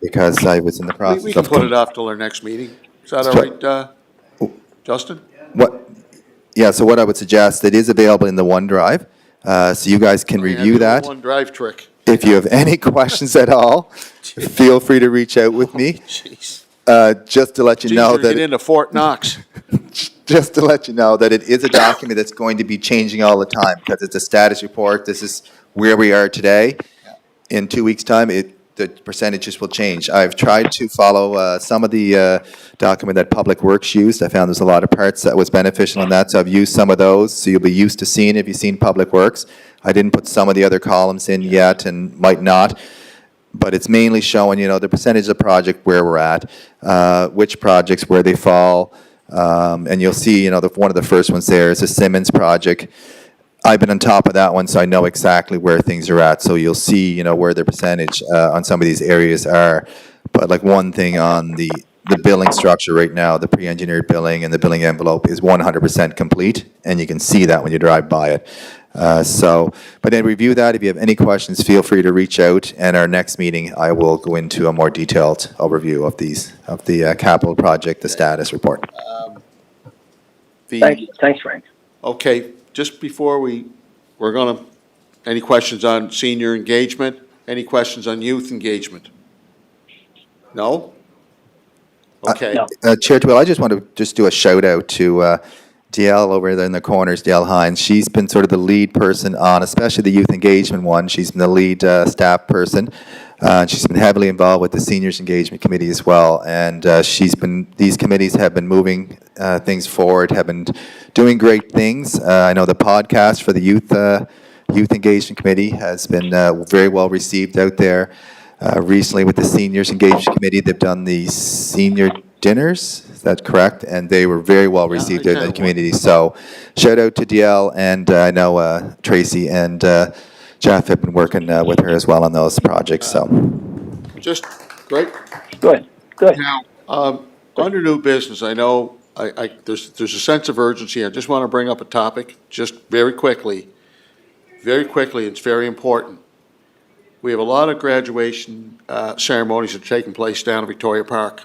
D: because I was in the process of...
A: We can put it off till our next meeting. Is that all right, Justin?
D: Yeah, so what I would suggest, it is available in the OneDrive, so you guys can review that.
A: One drive trick.
D: If you have any questions at all, feel free to reach out with me.
A: Jeez.
D: Just to let you know
A: Get
D: that,
A: into Fort Knox.
D: just to let you know that it is a document that's going to be changing all the time because it's a status report. This is where we are today. In 2 weeks' time, the percentages will change. I've tried to follow some of the document that Public Works used. I found there's a lot of parts that was beneficial in that, so I've used some of those. So you'll be used to seeing if you've seen Public Works. I didn't put some of the other columns in yet and might not. But it's mainly showing, the percentage of project where we're at, which projects, where they fall. And you'll see, one of the first ones there is the Simmons project. I've been on top of that one, so I know exactly where things are at. So you'll see, where the percentage on some of these areas are. But like one thing on the billing structure right now, the pre-engineered billing and the billing envelope is 100% complete. And you can see that when you drive by it. But then review that. If you have any questions, feel free to reach out. And our next meeting, I will go into a more detailed overview of the capital project, the status report.
C: Thanks, Frank.
A: Okay, just before we're gonna, any questions on senior engagement? Any questions on youth engagement? No? Okay.
C: No.
D: Chair Twill, I just want to just do a shout out to DL over there in the corners, DL Hines. She's been sort of the lead person on, especially the youth engagement one. She's been the lead staff person. She's been heavily involved with the seniors engagement committee as well. And these committees have been moving things forward, have been doing great things. I know the podcast for the youth engagement committee has been very well received out there. Recently with the seniors engagement committee, they've done the senior dinners. Is that correct? And they were very well received in the community. So shout out to DL, and I know Tracy and Jeff have been working with her as well on those projects. So
A: Just, great.
C: Good.
A: Now, under new business, I know there's a sense of urgency. I just want to bring up a topic, just very quickly. Very quickly, it's very important. We have a lot of graduation ceremonies that are taking place down at Victoria Park.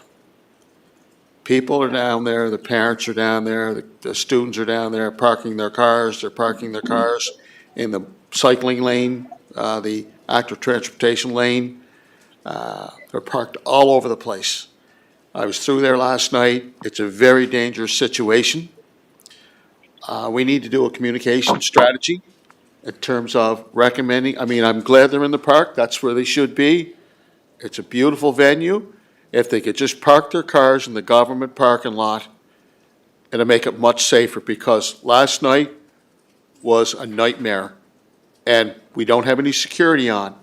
A: People are down there, the parents are down there, the students are down there parking their cars. They're parking their cars in the cycling lane, the active transportation lane. They're parked all over the place. I was through there last night. It's a very dangerous situation. We need to do a communication strategy in terms of recommending. I mean, I'm glad they're in the park. That's where they should be. It's a beautiful venue. If they could just park their cars in the government parking lot, it'll make it much safer, because last night was a nightmare, and we don't have any security on.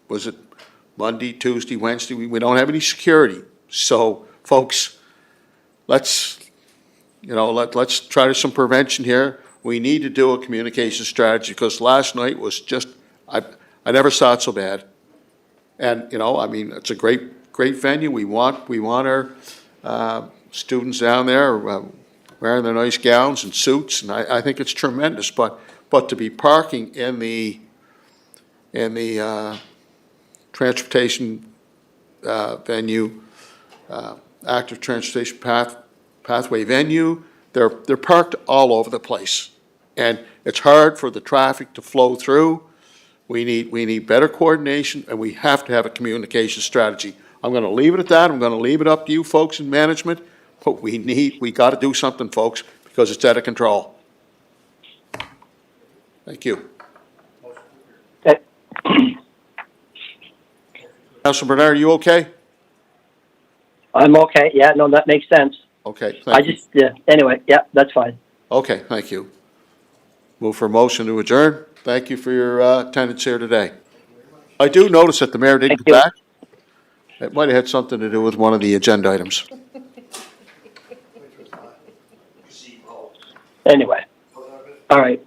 A: Was it Monday, Tuesday, Wednesday? We don't have any security. So, folks, let's try some prevention here. We need to do a communication strategy, because last night was just, I never saw it so bad. And, it's a great venue. We want our students down there wearing their nice gowns and suits, and I think it's tremendous. But to be parking in the transportation venue, active transportation pathway venue, they're parked all over the place, and it's hard for the traffic to flow through. We need better coordination, and we have to have a communication strategy. I'm going to leave it at that. I'm going to leave it up to you folks in management, but we got to do something, folks, because it's out of control. Thank you.
C: Okay.
A: Councilor Bernard, are you okay?
C: I'm okay. Yeah, no, that makes sense.
A: Okay, thank you.
C: Anyway, yeah, that's fine.
A: Okay, thank you. Move for a motion to adjourn. Thank you for your attendance here today. I do notice that the mayor didn't
C: Thank
A: come
C: you.
A: back. It might have had something to do with one of the agenda items.
C: Anyway, all right.